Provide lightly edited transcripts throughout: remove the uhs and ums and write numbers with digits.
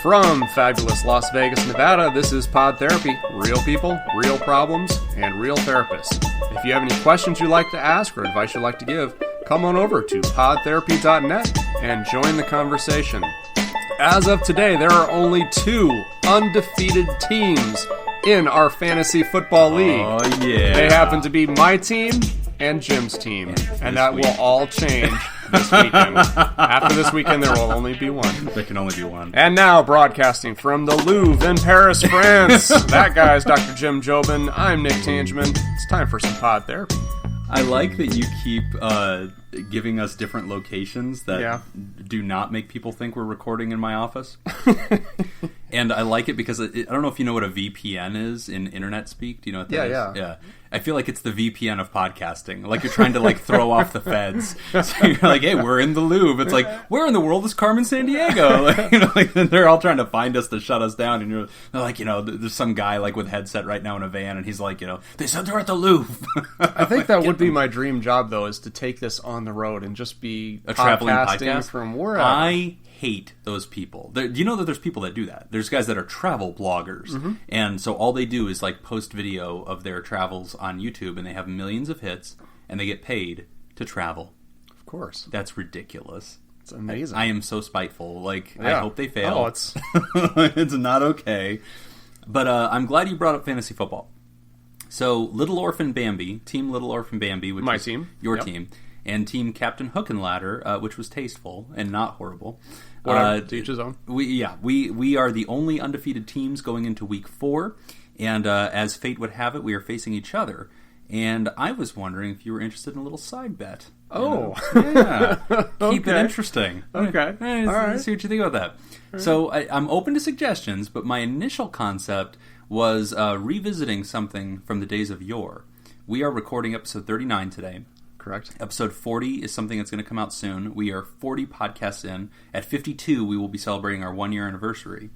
From fabulous Las Vegas, Nevada, this is Pod Therapy. Real people, real problems, and real therapists. If you have any questions you'd like to ask or advice you'd like to give, come on over to podtherapy.net and join the conversation. As of today, there are only 2 undefeated teams in our fantasy football league. Oh, yeah. They happen to be my team and Jim's team, and that will all change this weekend. After this weekend, there will only be one. There can only be one. And now, broadcasting from the Louvre in Paris, France, that guy's Dr. Jim Jobin. I'm Nick Tangeman. It's time for some pod therapy. I like that you keep giving us different locations that do not make people think we're recording in my office. And I like it because I don't know if you know what a VPN is in internet speak. Do you know what that is? Yeah. I feel like it's the VPN of podcasting. Like you're trying to like throw off the feds. So you're like, hey, we're in the Louvre. It's like, where in the world is Carmen Sandiego? Like, they're all trying to find us to shut us down. And they're like, there's some guy like with headset right now in a van, and he's like, they said they're at the Louvre. I think that would be my dream job, though, is to take this on the road and just be a traveling podcasting from wherever. I hate those people. Do you know that there's people that do that? There's guys that are travel bloggers, and so all they do is like post video of their travels on YouTube, and they have millions of hits, and they get paid to travel. Of course, that's ridiculous. It's amazing. I am so spiteful. I hope they fail. Oh, it's it's not okay. But I'm glad you brought up fantasy football. So Little Orphan Bambi, Team Little Orphan Bambi, which my is team, your team, and Team Captain Hook and Ladder, which was tasteful and not horrible. To each his own. We are the only undefeated teams going into week 4, and as fate would have it, we are facing each other. And I was wondering if you were interested in a little side bet. Oh, yeah, keep it interesting. Okay, all right. See what you think about that. Right. So I'm open to suggestions, but my initial concept was revisiting something from the days of yore. We are recording episode 39 today. Correct. Episode 40 is something that's going to come out soon. We are 40 podcasts in. At 52, we will be celebrating our 1-year anniversary.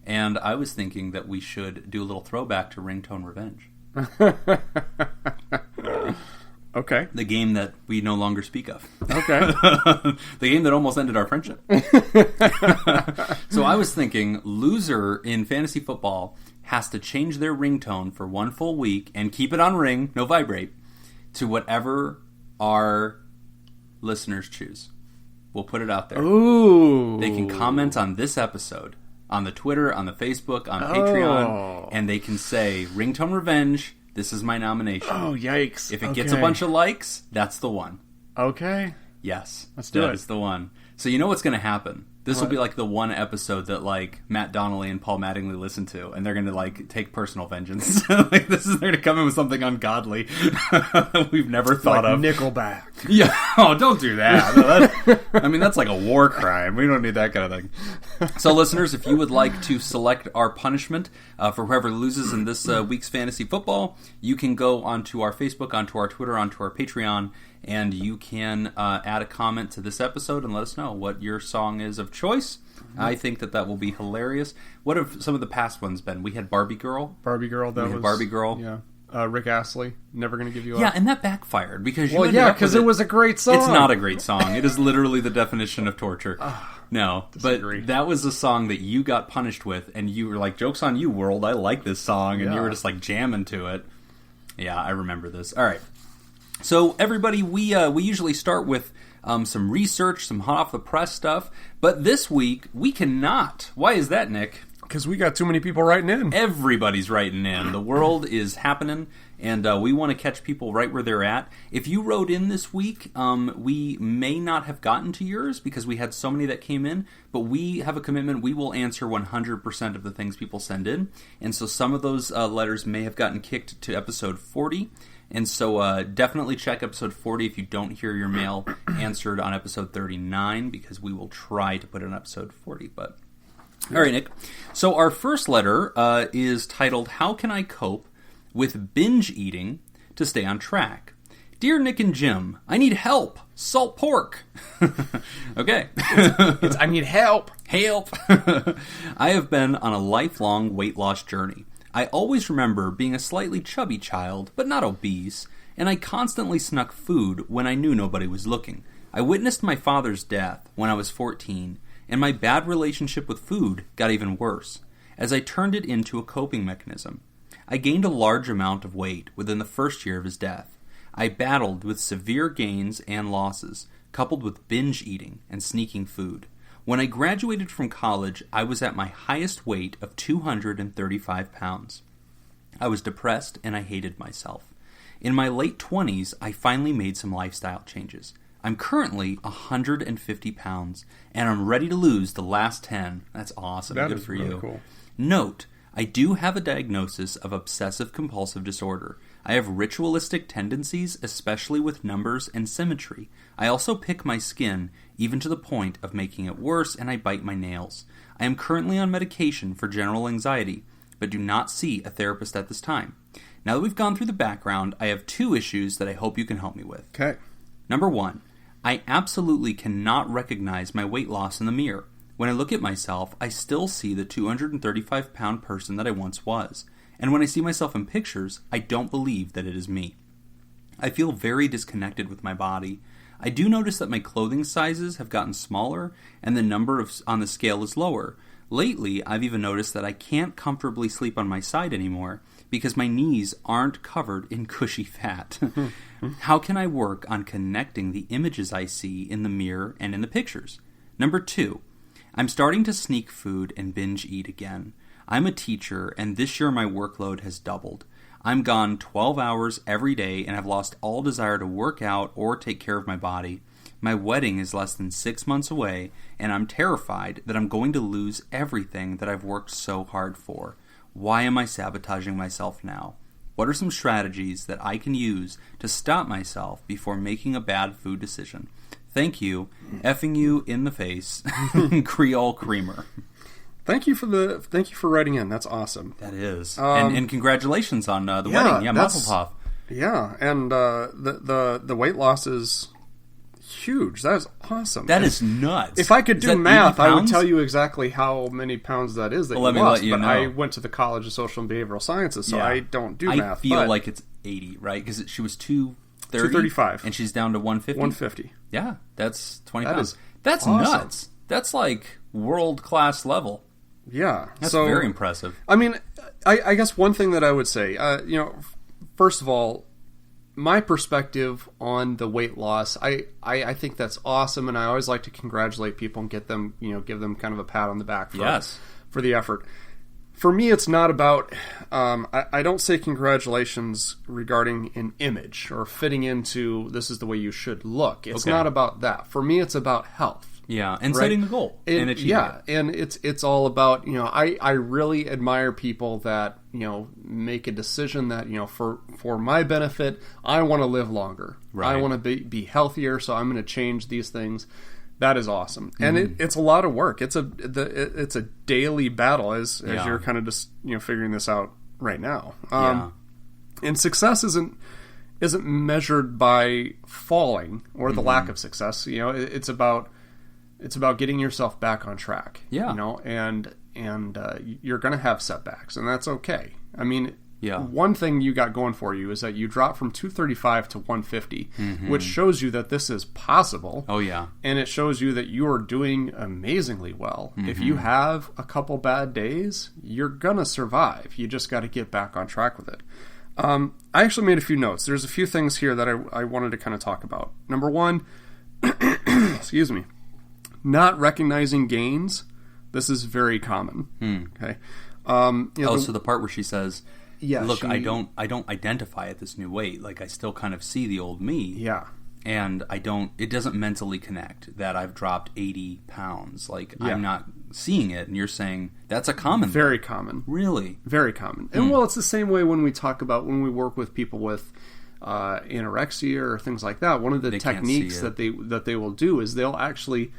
And I was thinking that we should do a little throwback to Ringtone Revenge. Okay. The game that we no longer speak of. Okay. The game that almost ended our friendship. So I was thinking, loser in fantasy football has to change their ringtone for 1 full week and keep it on ring, no vibrate, to whatever our listeners choose. We'll put it out there. Ooh. They can comment on this episode on the Twitter, on the Facebook, on Patreon, and they can say, Ringtone Revenge, this is my nomination. Oh, yikes. If it gets a bunch of likes, that's the one. Okay. Yes. Let's do it. That is the one. So you know what's going to happen? This will be like the one episode that like Matt Donnelly and Paul Mattingly listen to, and they're going to like take personal vengeance. They're going to come in with something ungodly we've never thought of. Nickelback. Yeah. Oh, don't do that. No, that's like a war crime. We don't need that kind of thing. So, listeners, if you would like to select our punishment for whoever loses in this week's fantasy football, you can go onto our Facebook, onto our Twitter, onto our Patreon, and you can add a comment to this episode and let us know what your song is of choice. I think that will be hilarious. What have some of the past ones been? We had Barbie Girl. Barbie Girl. Barbie Girl. Yeah. Rick Astley, Never Gonna Give You Up. Yeah, and that backfired because because it was a great song. It's not a great song. It is literally the definition of torture. No, disagree. But that was a song that you got punished with, and you were like, "Joke's on you, world! I like this song," and you were just like jamming to it. Yeah, I remember this. All right, so everybody, we usually start with some research, some hot off the press stuff, but this week we cannot. Why is that, Nick? Because we got too many people writing in. Everybody's writing in. The world is happening, and we want to catch people right where they're at. If you wrote in this week, we may not have gotten to yours because we had so many that came in, but we have a commitment. We will answer 100% of the things people send in, and so some of those letters may have gotten kicked to episode 40, and so definitely check episode 40 if you don't hear your mail answered on episode 39, because we will try to put it on episode 40, but... All right, Nick. So our first letter is titled, How Can I Cope with Binge Eating to Stay on Track? Dear Nick and Jim, I need help. Salt pork. Okay. I need help. Help. I have been on a lifelong weight loss journey. I always remember being a slightly chubby child, but not obese, and I constantly snuck food when I knew nobody was looking. I witnessed my father's death when I was 14, and my bad relationship with food got even worse, as I turned it into a coping mechanism. I gained a large amount of weight within the first year of his death. I battled with severe gains and losses, coupled with binge eating and sneaking food. When I graduated from college, I was at my highest weight of 235 pounds. I was depressed and I hated myself. In my late 20s, I finally made some lifestyle changes. I'm currently 150 pounds, and I'm ready to lose the last 10. That's awesome. That Good is for really you. cool. Note, I do have a diagnosis of obsessive-compulsive disorder. I have ritualistic tendencies, especially with numbers and symmetry. I also pick my skin, even to the point of making it worse, and I bite my nails. I am currently on medication for general anxiety, but do not see a therapist at this time. Now that we've gone through the background, I have 2 issues that I hope you can help me with. Okay. Number 1, I absolutely cannot recognize my weight loss in the mirror. When I look at myself, I still see the 235-pound person that I once was. And when I see myself in pictures, I don't believe that it is me. I feel very disconnected with my body. I do notice that my clothing sizes have gotten smaller, and the number on the scale is lower. Lately, I've even noticed that I can't comfortably sleep on my side anymore because my knees aren't covered in cushy fat. How can I work on connecting the images I see in the mirror and in the pictures? Number 2, I'm starting to sneak food and binge eat again. I'm a teacher, and this year my workload has doubled. I'm gone 12 hours every day and have lost all desire to work out or take care of my body. My wedding is less than 6 months away, and I'm terrified that I'm going to lose everything that I've worked so hard for. Why am I sabotaging myself now? What are some strategies that I can use to stop myself before making a bad food decision? Thank you. Effing you in the face. Creole Creamer. Thank you for writing in. That's awesome. That is. And congratulations on the wedding. Yeah, mazel tov. Yeah, and the weight loss is huge. That is awesome. That is nuts. If I could do math, I would tell you exactly how many pounds that is that you lost. But I went to the College of Social and Behavioral Sciences, so I don't do math. I feel like it's 80, right? Because she was 235, and she's down to 150. 150. Yeah, that's 20 that pounds. That's awesome. Nuts. That's like world-class level. Yeah. That's very impressive. I mean, I guess one thing that I would say, first of all, my perspective on the weight loss, I think that's awesome, and I always like to congratulate people and give them kind of a pat on the back for the effort. For me, it's not about, I don't say congratulations regarding an image or fitting into this is the way you should look. It's not about that. For me, it's about health. Yeah, and setting the goal and achieving it. And it's all about, I really admire people that, make a decision that, for my benefit, I want to live longer. Right. I want to be healthier, so I'm going to change these things. That is awesome. And it's a lot of work. It's a daily battle as you're kind of just, figuring this out right now. And success isn't measured by falling or the lack of success. It's about getting yourself back on track. Yeah. And you're going to have setbacks, and that's okay. I mean, one thing you got going for you is that you dropped from 235 to 150, which shows you that this is possible. Oh, yeah. And it shows you that you are doing amazingly well. If you have a couple bad days, you're going to survive. You just got to get back on track with it. I actually made a few notes. There's a few things here that I wanted to kind of talk about. Number 1, excuse me. Not recognizing gains. This is very common. Okay. So the part where she says, "Look, I don't identify at this new weight. Like I still kind of see the old me. Yeah. And it doesn't mentally connect that I've dropped 80 pounds. Like I'm not seeing it." And you're saying that's a common. Very common. Really? Very common. And it's the same way when we work with people with anorexia or things like that. One of the techniques that they will do is they'll actually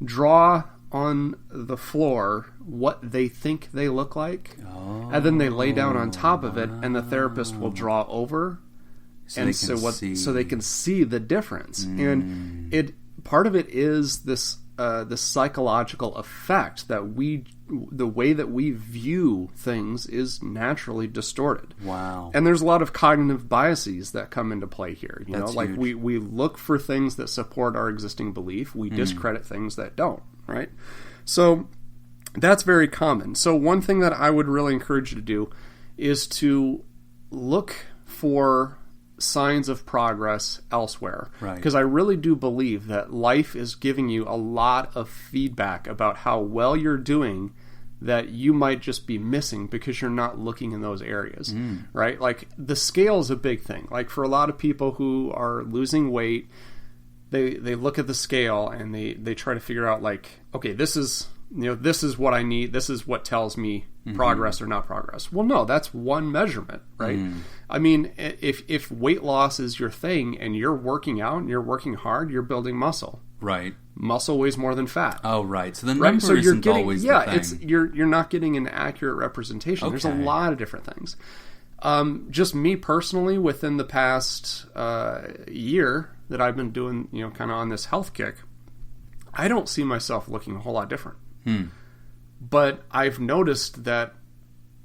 draw on the floor what they think they look like, and then they lay down on top of it, and the therapist will draw over, so they can see the difference. And part of it is this the psychological effect that the way that we view things is naturally distorted. Wow. And there's a lot of cognitive biases that come into play here. You know, like we look for things that support our existing belief. We discredit things that don't. right? So that's very common. So one thing that I would really encourage you to do is to look for signs of progress elsewhere. Right. Because I really do believe that life is giving you a lot of feedback about how well you're doing that you might just be missing because you're not looking in those areas, right? Like the scale is a big thing. Like for a lot of people who are losing weight, they look at the scale and they try to figure out like, okay, this is what I need. This is what tells me progress or not progress. Well, no, that's one measurement, right? I mean, if weight loss is your thing and you're working out and you're working hard, you're building muscle. Right. Muscle weighs more than fat. Oh, right. So the right? number So you're isn't getting, always yeah, the thing. you're not getting an accurate representation. Okay. There's a lot of different things. Just me personally, within the past year that I've been doing, kind of on this health kick, I don't see myself looking a whole lot different. But I've noticed that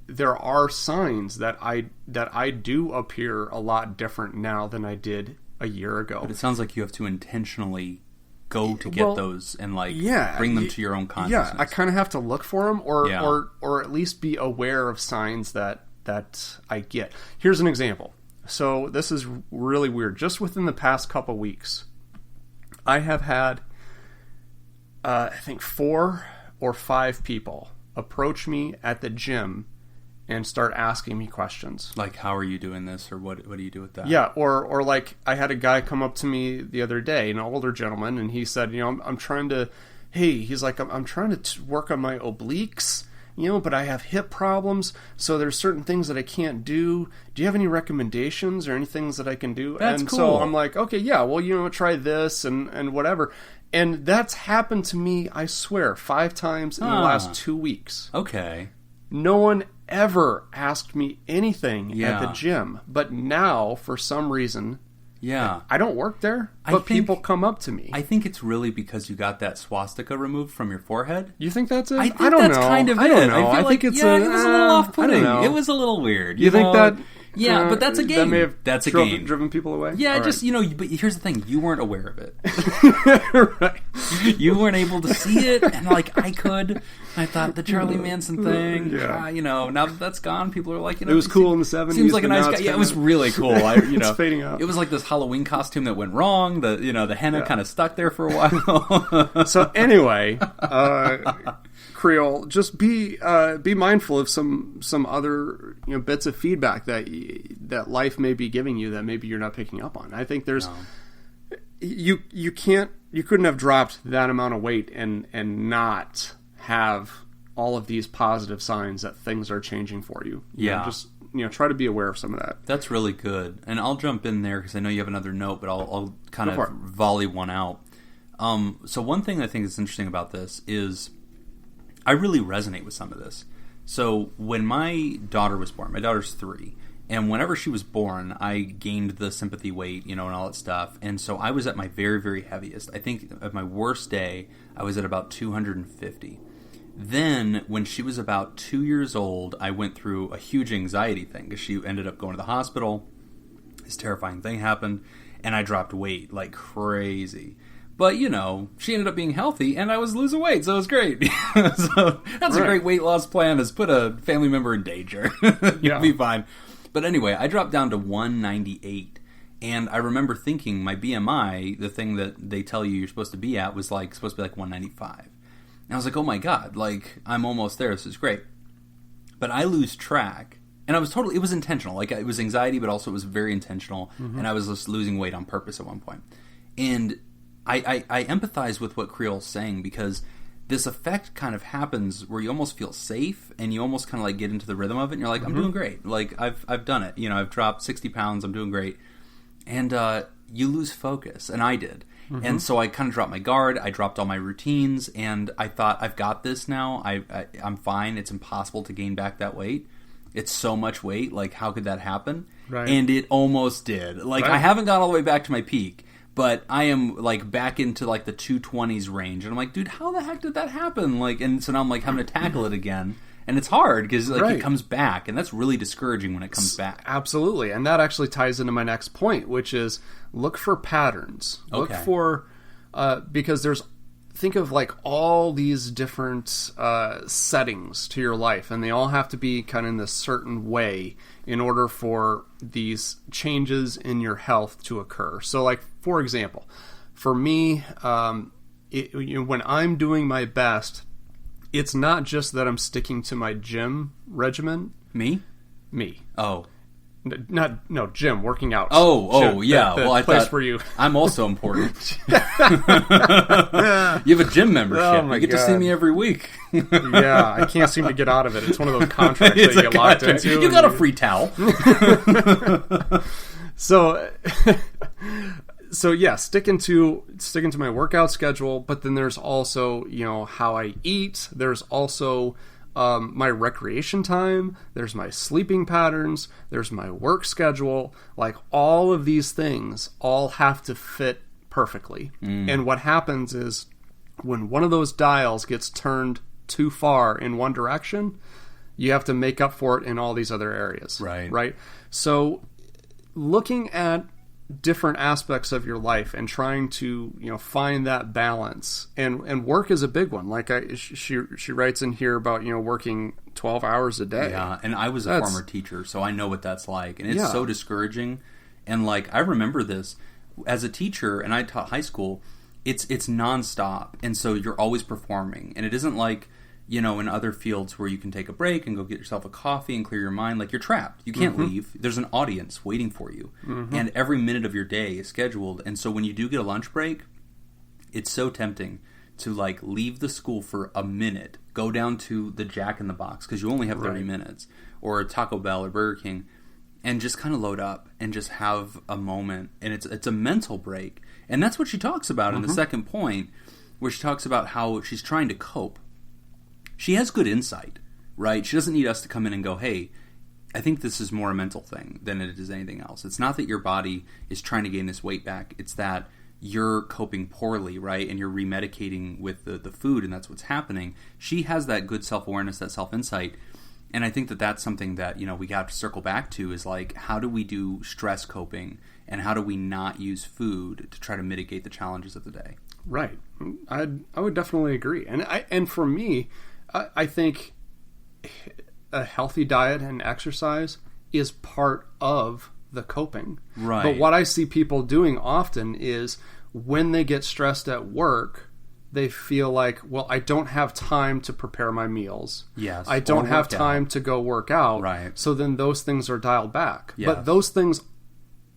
there are signs that I do appear a lot different now than I did a year ago. But it sounds like you have to intentionally go to get those and bring them to your own consciousness. Yeah, I kind of have to look for them or at least be aware of signs that I get. Here's an example. So this is really weird. Just within the past couple weeks, I have had I think 4 or 5 people approach me at the gym and start asking me questions. Like, how are you doing this? Or what do you do with that? Yeah, or like I had a guy come up to me the other day, an older gentleman, and he said, I'm trying to, he's like, I'm trying to work on my obliques, but I have hip problems, so there's certain things that I can't do. Do you have any recommendations or any things that I can do? That's and cool. So I'm like, okay, yeah, well, try this and whatever. And that's happened to me, I swear, 5 times in the last 2 weeks. Okay. No one ever asked me anything at the gym. But now, for some reason, I don't work there, but people come up to me. I think it's really because you got that swastika removed from your forehead. You think that's it? I think don't that's know. kind of it. I don't know. I think it's it was a little off-putting. I don't know. It was a little weird. You think that... Yeah, but that's a game. That may have that's a game. Driven people away? Yeah, all just, right. But here's the thing. You weren't aware of it. Right. You weren't able to see it, and I could. And I thought, the Charlie Manson thing, now that that's gone, people are like, it was cool in the 70s. Seems like a nice guy. Yeah, it was really cool. It's fading out. It was like this Halloween costume that went wrong. The henna kind of stuck there for a while. So anyway, Creole, just be mindful of some other bits of feedback that life may be giving you that maybe you're not picking up on. I think there's you couldn't have dropped that amount of weight and not have all of these positive signs that things are changing for you. Just try to be aware of some of that. That's really good. And I'll jump in there because I know you have another note, but I'll kind of volley one out. So one thing I think is interesting about this is I really resonate with some of this. So when my daughter was born, my daughter's 3, and whenever she was born, I gained the sympathy weight, and all that stuff. And so I was at my very, very heaviest. I think at my worst day, I was at about 250. Then, when she was about 2 years old, I went through a huge anxiety thing because she ended up going to the hospital. This terrifying thing happened, and I dropped weight like crazy. But, she ended up being healthy, and I was losing weight, so it was great. So that's a great weight loss plan, is put a family member in danger. You'll be fine. But anyway, I dropped down to 198, and I remember thinking my BMI, the thing that they tell you you're supposed to be at, was supposed to be 195. And I was like, oh my God, I'm almost there, this is great. But I lose track, and it was intentional. It was anxiety, but also it was very intentional, and I was just losing weight on purpose at one point. And I empathize with what Creole's saying, because this effect kind of happens where you almost feel safe and you almost kind of get into the rhythm of it, and you're like, I'm doing great. I've done it. I've dropped 60 pounds. I'm doing great. And you lose focus, and I did. And so I kind of dropped my guard. I dropped all my routines, and I thought, I've got this now. I'm fine. It's impossible to gain back that weight. It's so much weight. How could that happen? Right. And it almost did. I haven't gone all the way back to my peak, but I am back into the 220s range, and I'm like, dude, how the heck did that happen? And so now I'm having to tackle it again, and it's hard because it comes back, and that's really discouraging when it comes back. Absolutely, and that actually ties into my next point, which is look for patterns. Look for because there's think of like all these different settings to your life, and they all have to be kind of in this certain way in order for these changes in your health to occur. So like, for example, for me, when I'm doing my best, it's not just that I'm sticking to my gym regimen. Me. Oh. No, gym, working out. Oh, yeah. The well, I place thought where you... I'm also important. You have a gym membership. Oh my you get God. to see me every week. Yeah, I can't seem to get out of it. It's one of those contracts that you get locked into. You got a free towel. So yeah, sticking to my workout schedule, but then there's also, how I eat. There's also my recreation time. There's my sleeping patterns. There's my work schedule. Like, all of these things all have to fit perfectly. And what happens is, when one of those dials gets turned too far in one direction, you have to make up for it in all these other areas. Right? So looking at different aspects of your life and trying to find that balance, and work is a big one. Like she writes in here about working 12 hours a day. Yeah, and I was a former teacher, so I know what that's like, and it's so discouraging. And like, I remember this as a teacher, and I taught high school. It's nonstop, and so you're always performing, and it isn't like in other fields where you can take a break and go get yourself a coffee and clear your mind. Like, you're trapped. You can't leave. There's an audience waiting for you. And every minute of your day is scheduled. And so when you do get a lunch break, it's so tempting to like leave the school for a minute, go down to the Jack in the Box, because you only have 30 minutes, or Taco Bell or Burger King, and just kind of load up and just have a moment. And it's a mental break. And that's what she talks about in the second point, where she talks about how she's trying to cope. She has good insight, right? She doesn't need us to come in and go, hey, I think this is more a mental thing than it is anything else. It's not that your body is trying to gain this weight back. It's that you're coping poorly, right? And you're remedicating with the food, and that's what's happening. She has that good self-awareness, that self-insight. And I think that that's something that, we got to circle back to, is like, how do we do stress coping, and how do we not use food to try to mitigate the challenges of the day? Right. I would definitely agree. And for me, I think a healthy diet and exercise is part of the coping. Right. But what I see people doing often is, when they get stressed at work, they feel like, well, I don't have time to prepare my meals. Yes. I don't have time to go work out. Right. So then those things are dialed back. Yes. But those things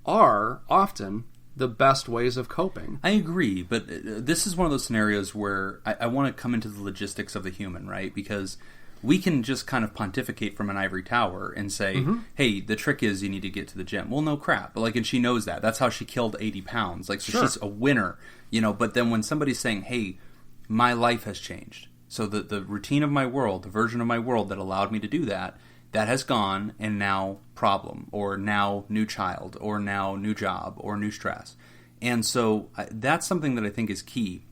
are often the best ways of coping. I agree, but this is one of those scenarios where I want to come into the logistics of the human, right? Because we can just kind of pontificate from an ivory tower and say, hey, the trick is you need to get to the gym. Well, no crap. But like, and she knows that. That's how she killed 80 pounds. Like, so she's a winner, But then when somebody's saying, hey, my life has changed. So the routine of my world, the version of my world that allowed me to do that has gone, and now problem, or now new child, or now new job, or new stress. And so that's something that I think is key.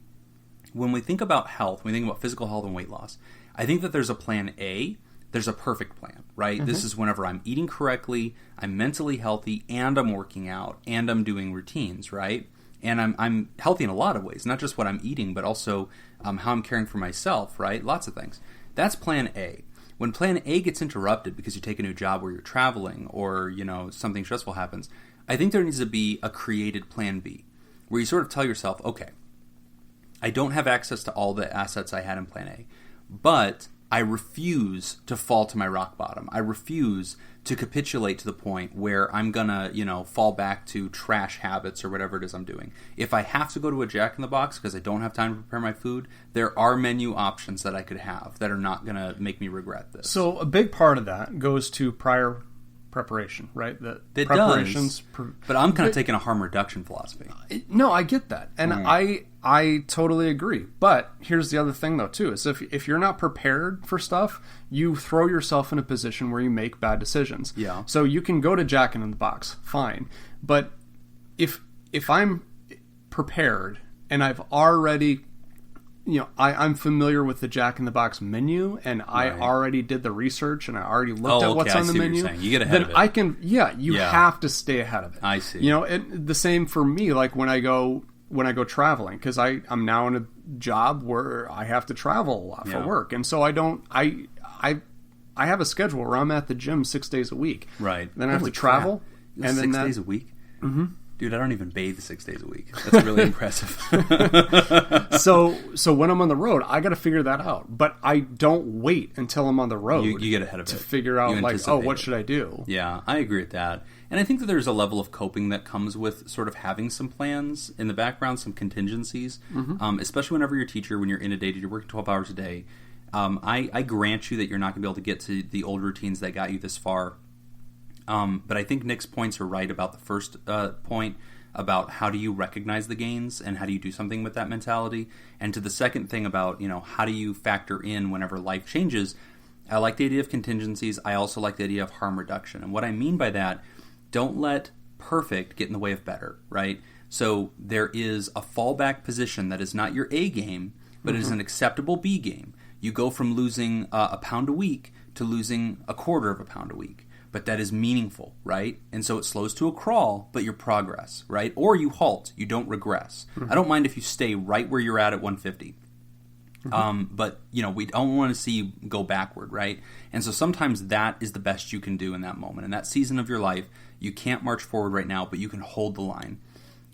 When we think about health, when we think about physical health and weight loss, I think that there's a plan A, there's a perfect plan, right? This is whenever I'm eating correctly, I'm mentally healthy, and I'm working out, and I'm doing routines, right? And I'm healthy in a lot of ways, not just what I'm eating, but also how I'm caring for myself, right? Lots of things. That's plan A. When plan A gets interrupted because you take a new job where you're traveling, or, something stressful happens, I think there needs to be a created plan B, where you sort of tell yourself, okay, I don't have access to all the assets I had in plan A, but I refuse to fall to my rock bottom. I refuse to capitulate to the point where I'm gonna, fall back to trash habits or whatever it is I'm doing. If I have to go to a Jack in the Box because I don't have time to prepare my food, there are menu options that I could have that are not gonna make me regret this. So a big part of that goes to prior preparation, right? It does, but I'm kind of taking a harm reduction philosophy. No, I get that, and I totally agree. But here's the other thing, though, too, is if you're not prepared for stuff, you throw yourself in a position where you make bad decisions. Yeah. So you can go to Jack in the Box, fine, but if I'm prepared and I've already, I'm familiar with the Jack in the Box menu, and I already did the research, and I already looked at what's on the menu. You get ahead of it. You have to stay ahead of it. I see. And the same for me, like when I go traveling, because I'm now in job where I have to travel a lot for work. And so I have a schedule where I'm at the gym 6 days a week. Right. Then I have to travel. And then 6 days a week? Mm-hmm. Dude, I don't even bathe 6 days a week. That's really impressive. So when I'm on the road, I got to figure that out. But I don't wait until I'm on the road. You get ahead of it. To figure out, what should I do? Yeah, I agree with that. And I think that there's a level of coping that comes with sort of having some plans in the background, some contingencies, especially whenever you're a teacher, when you're inundated, you're working 12 hours a day. I grant you that you're not going to be able to get to the old routines that got you this far. But I think Nick's points are right about the first point about how do you recognize the gains and how do you do something with that mentality. And to the second thing about, how do you factor in whenever life changes, I like the idea of contingencies. I also like the idea of harm reduction. And what I mean by that, don't let perfect get in the way of better, right? So there is a fallback position that is not your A game, but it is an acceptable B game. You go from losing a pound a week to losing a quarter of a pound a week. But that is meaningful, right? And so it slows to a crawl, but your progress, right? Or you halt, you don't regress. I don't mind if you stay right where you're at 150. But, we don't want to see you go backward, right? And so sometimes that is the best you can do in that moment. In that season of your life, you can't march forward right now, but you can hold the line.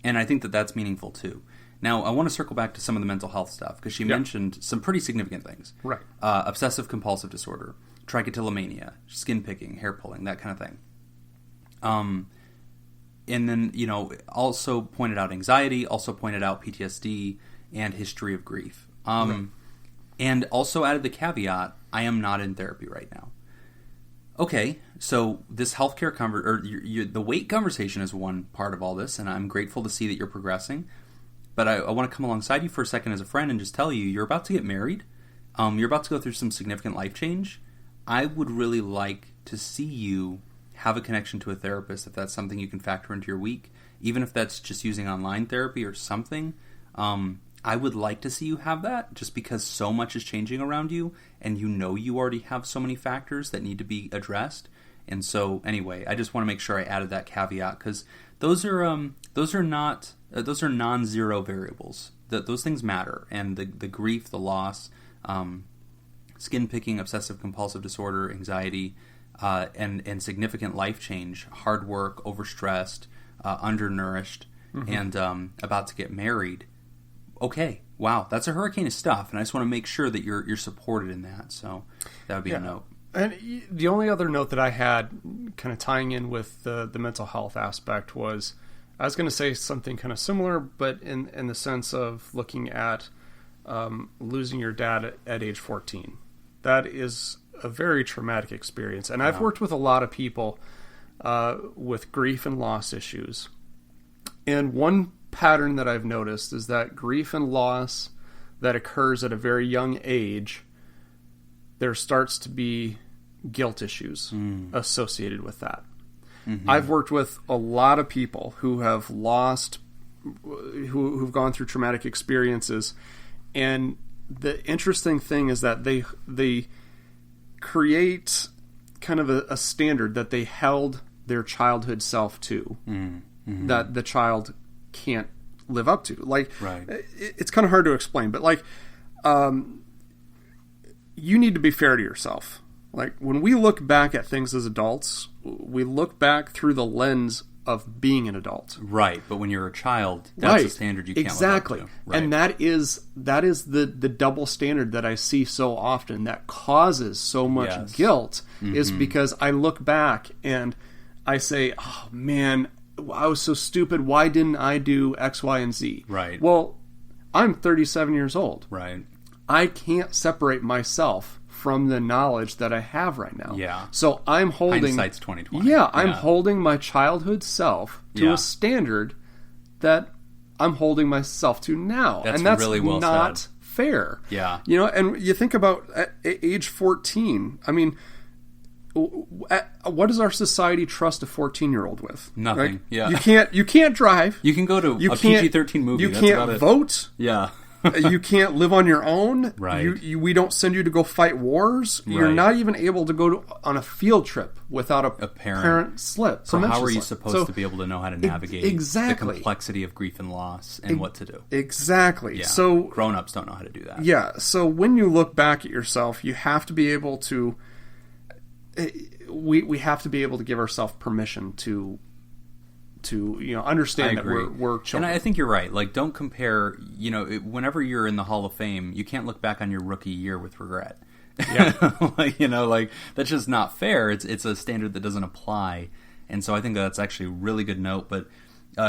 And I think that that's meaningful too. Now, I want to circle back to some of the mental health stuff, because she mentioned some pretty significant things. Right. Obsessive-compulsive disorder, trichotillomania, skin picking, hair pulling, that kind of thing. And then, also pointed out anxiety, also pointed out PTSD, and history of grief. And also added the caveat, I am not in therapy right now. Okay, so this healthcare the weight conversation is one part of all this, and I'm grateful to see that you're progressing. But I want to come alongside you for a second as a friend and just tell you, you're about to get married. You're about to go through some significant life change. I would really like to see you have a connection to a therapist if that's something you can factor into your week. Even if that's just using online therapy or something. I would like to see you have that, just because so much is changing around you, and you already have so many factors that need to be addressed. And so, anyway, I just want to make sure I added that caveat, because those are non-zero variables. Those things matter, and the grief, the loss, skin picking, obsessive compulsive disorder, anxiety, and significant life change, hard work, overstressed, undernourished, and about to get married. Okay, wow, that's a hurricane of stuff, and I just want to make sure that you're supported in that. So that would be a note. And the only other note that I had, kind of tying in with the mental health aspect, was I was going to say something kind of similar, but in the sense of looking at losing your dad at age 14. That is a very traumatic experience, and I've worked with a lot of people with grief and loss issues. And one pattern that I've noticed is that grief and loss that occurs at a very young age, there starts to be guilt issues associated with that. I've worked with a lot of people who have lost, who've gone through traumatic experiences, and the interesting thing is that they create kind of a standard that they held their childhood self to, that the child can't live up to. Like, it's kind of hard to explain, but you need to be fair to yourself. Like, when we look back at things as adults, we look back through the lens of being an adult. Right, but when you're a child, that's a standard you can't live up to. Right. And that is the double standard that I see so often that causes so much guilt, is because I look back and I say, oh man, I was so stupid. Why didn't I do X, Y, and Z? Right. Well, I'm 37 years old. Right. I can't separate myself from the knowledge that I have right now. Yeah. So I'm holding... Hindsight's 20/20. Yeah, I'm holding my childhood self to a standard that I'm holding myself to now. That's and that's really well not said. Fair. Yeah. And you think about at age 14, I mean, what does our society trust a 14-year-old with? Nothing. Right? Yeah. You can't drive. You can go to a PG-13 movie. You That's can't about it. vote. Yeah. You can't live on your own. Right. We don't send you to go fight wars. Right. You're not even able to go on a field trip without a parent slip. So how are you supposed to be able to know how to navigate the complexity of grief and loss and what to do? Exactly. Yeah. So grown-ups don't know how to do that. Yeah. So when you look back at yourself, you have to be able to... We have to be able to give ourselves permission to understand that we're children. And I think you're right. Like, don't compare, whenever you're in the Hall of Fame, you can't look back on your rookie year with regret. Yeah. That's just not fair. It's a standard that doesn't apply. And so I think that's actually a really good note. But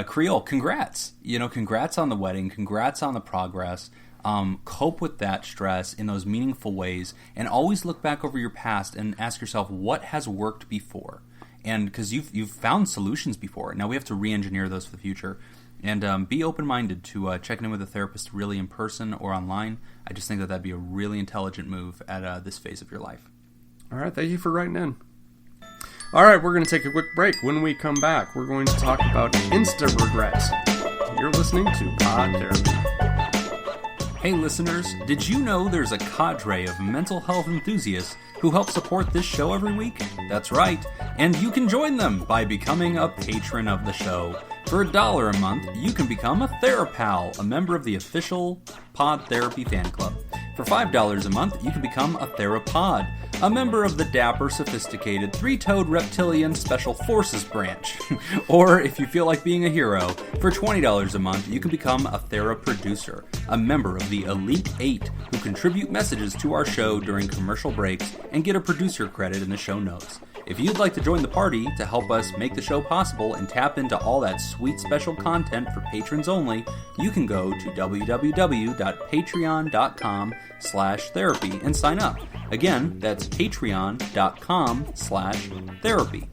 Creole, congrats. Congrats on the wedding. Congrats on the progress. Cope with that stress in those meaningful ways, and always look back over your past and ask yourself what has worked before. And because you've found solutions before, now we have to re-engineer those for the future. And be open-minded to checking in with a therapist really in person or online. I just think that'd be a really intelligent move at this phase of your life. All right, thank you for writing in. All right, we're going to take a quick break. When we come back, we're going to talk about Insta-Regret. You're listening to Pod Therapy. Hey listeners, did you know there's a cadre of mental health enthusiasts who help support this show every week? That's right, and you can join them by becoming a patron of the show. For $1 a month, you can become a THERAPAL, a member of the official Pod Therapy fan club. For $5 a month, you can become a THERAPOD, a member of the dapper, sophisticated, three-toed reptilian special forces branch. Or, if you feel like being a hero, for $20 a month, you can become a THERAPRODUCER, a member of the Elite 8 who contribute messages to our show during commercial breaks and get a producer credit in the show notes. If you'd like to join the party to help us make the show possible and tap into all that sweet special content for patrons only, you can go to www.patreon.com/therapy and sign up. Again, that's patreon.com/therapy.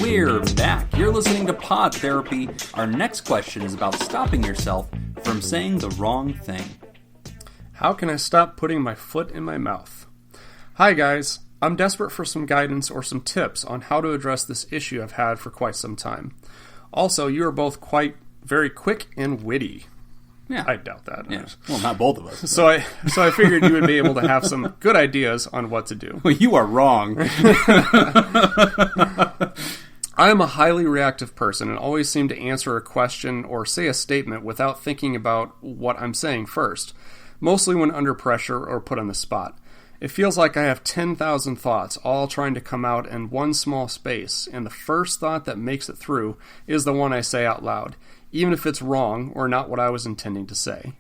We're back. You're listening to Pod Therapy. Our next question is about stopping yourself from saying the wrong thing. How can I stop putting my foot in my mouth? Hi guys. I'm desperate for some guidance or some tips on how to address this issue I've had for quite some time. Also, you are both very quick and witty. Yeah. I doubt that. Yeah. Well, not both of us. So I figured you would be able to have some good ideas on what to do. Well, you are wrong. I am a highly reactive person and always seem to answer a question or say a statement without thinking about what I'm saying first, mostly when under pressure or put on the spot. It feels like I have 10,000 thoughts all trying to come out in one small space, and the first thought that makes it through is the one I say out loud, even if it's wrong or not what I was intending to say.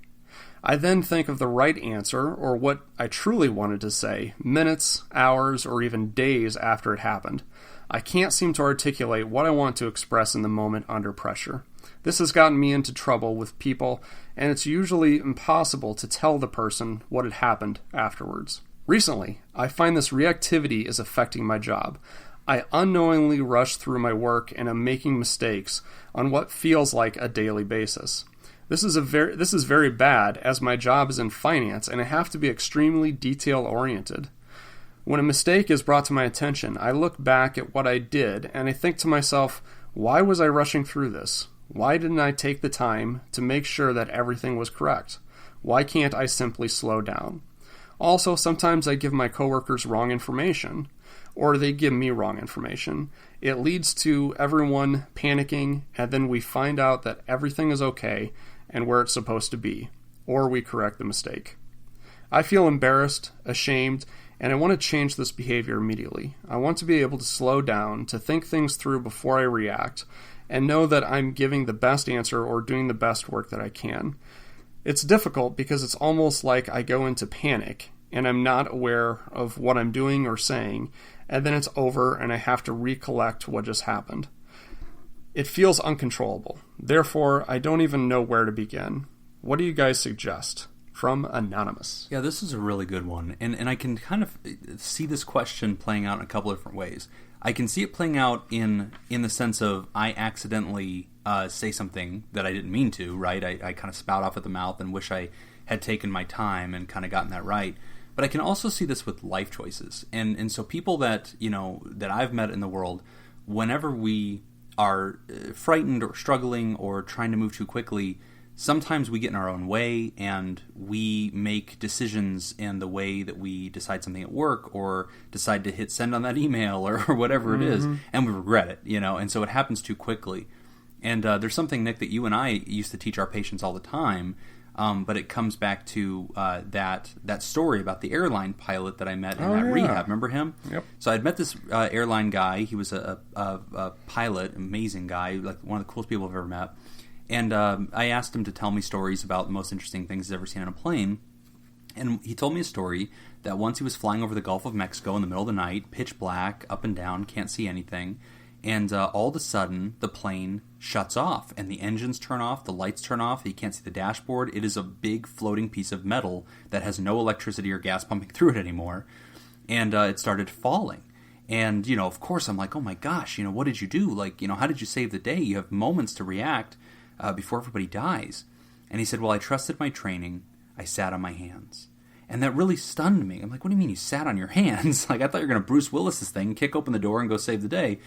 I then think of the right answer or what I truly wanted to say minutes, hours, or even days after it happened. I can't seem to articulate what I want to express in the moment under pressure. This has gotten me into trouble with people, and it's usually impossible to tell the person what had happened afterwards. Recently, I find this reactivity is affecting my job. I unknowingly rush through my work and am making mistakes on what feels like a daily basis. This is very bad, as my job is in finance and I have to be extremely detail-oriented. When a mistake is brought to my attention, I look back at what I did and I think to myself, why was I rushing through this? Why didn't I take the time to make sure that everything was correct? Why can't I simply slow down? Also, sometimes I give my coworkers wrong information, or they give me wrong information. It leads to everyone panicking, and then we find out that everything is okay and where it's supposed to be, or we correct the mistake. I feel embarrassed, ashamed, and I want to change this behavior immediately. I want to be able to slow down, to think things through before I react, and know that I'm giving the best answer or doing the best work that I can. It's difficult because it's almost like I go into panic and I'm not aware of what I'm doing or saying, and then it's over and I have to recollect what just happened. It feels uncontrollable. Therefore, I don't even know where to begin. What do you guys suggest? From Anonymous. Yeah, this is a really good one. And I can kind of see this question playing out in a couple of different ways. I can see it playing out in the sense of I accidentally say something that I didn't mean to, right? I kind of spout off at the mouth and wish I had taken my time and kind of gotten that right. But I can also see this with life choices. And so people that, that I've met in the world, whenever we are frightened or struggling or trying to move too quickly, sometimes we get in our own way and we make decisions in the way that we decide something at work or decide to hit send on that email or whatever it is, and we regret it, and so it happens too quickly. And there's something, Nick, that you and I used to teach our patients all the time, but it comes back to that story about the airline pilot that I met in rehab. Remember him? Yep. So I'd met this airline guy. He was a pilot, amazing guy, like one of the coolest people I've ever met. And I asked him to tell me stories about the most interesting things he's ever seen on a plane. And he told me a story that once he was flying over the Gulf of Mexico in the middle of the night, pitch black, up and down, can't see anything. And all of a sudden, the plane shuts off, and the engines turn off, the lights turn off, he can't see the dashboard. It is a big floating piece of metal that has no electricity or gas pumping through it anymore. And it started falling. And, of course, I'm like, oh my gosh, what did you do? Like, how did you save the day? You have moments to react before everybody dies. And he said, well, I trusted my training. I sat on my hands. And that really stunned me. I'm like, what do you mean you sat on your hands? Like, I thought you were going to Bruce Willis this thing, kick open the door and go save the day.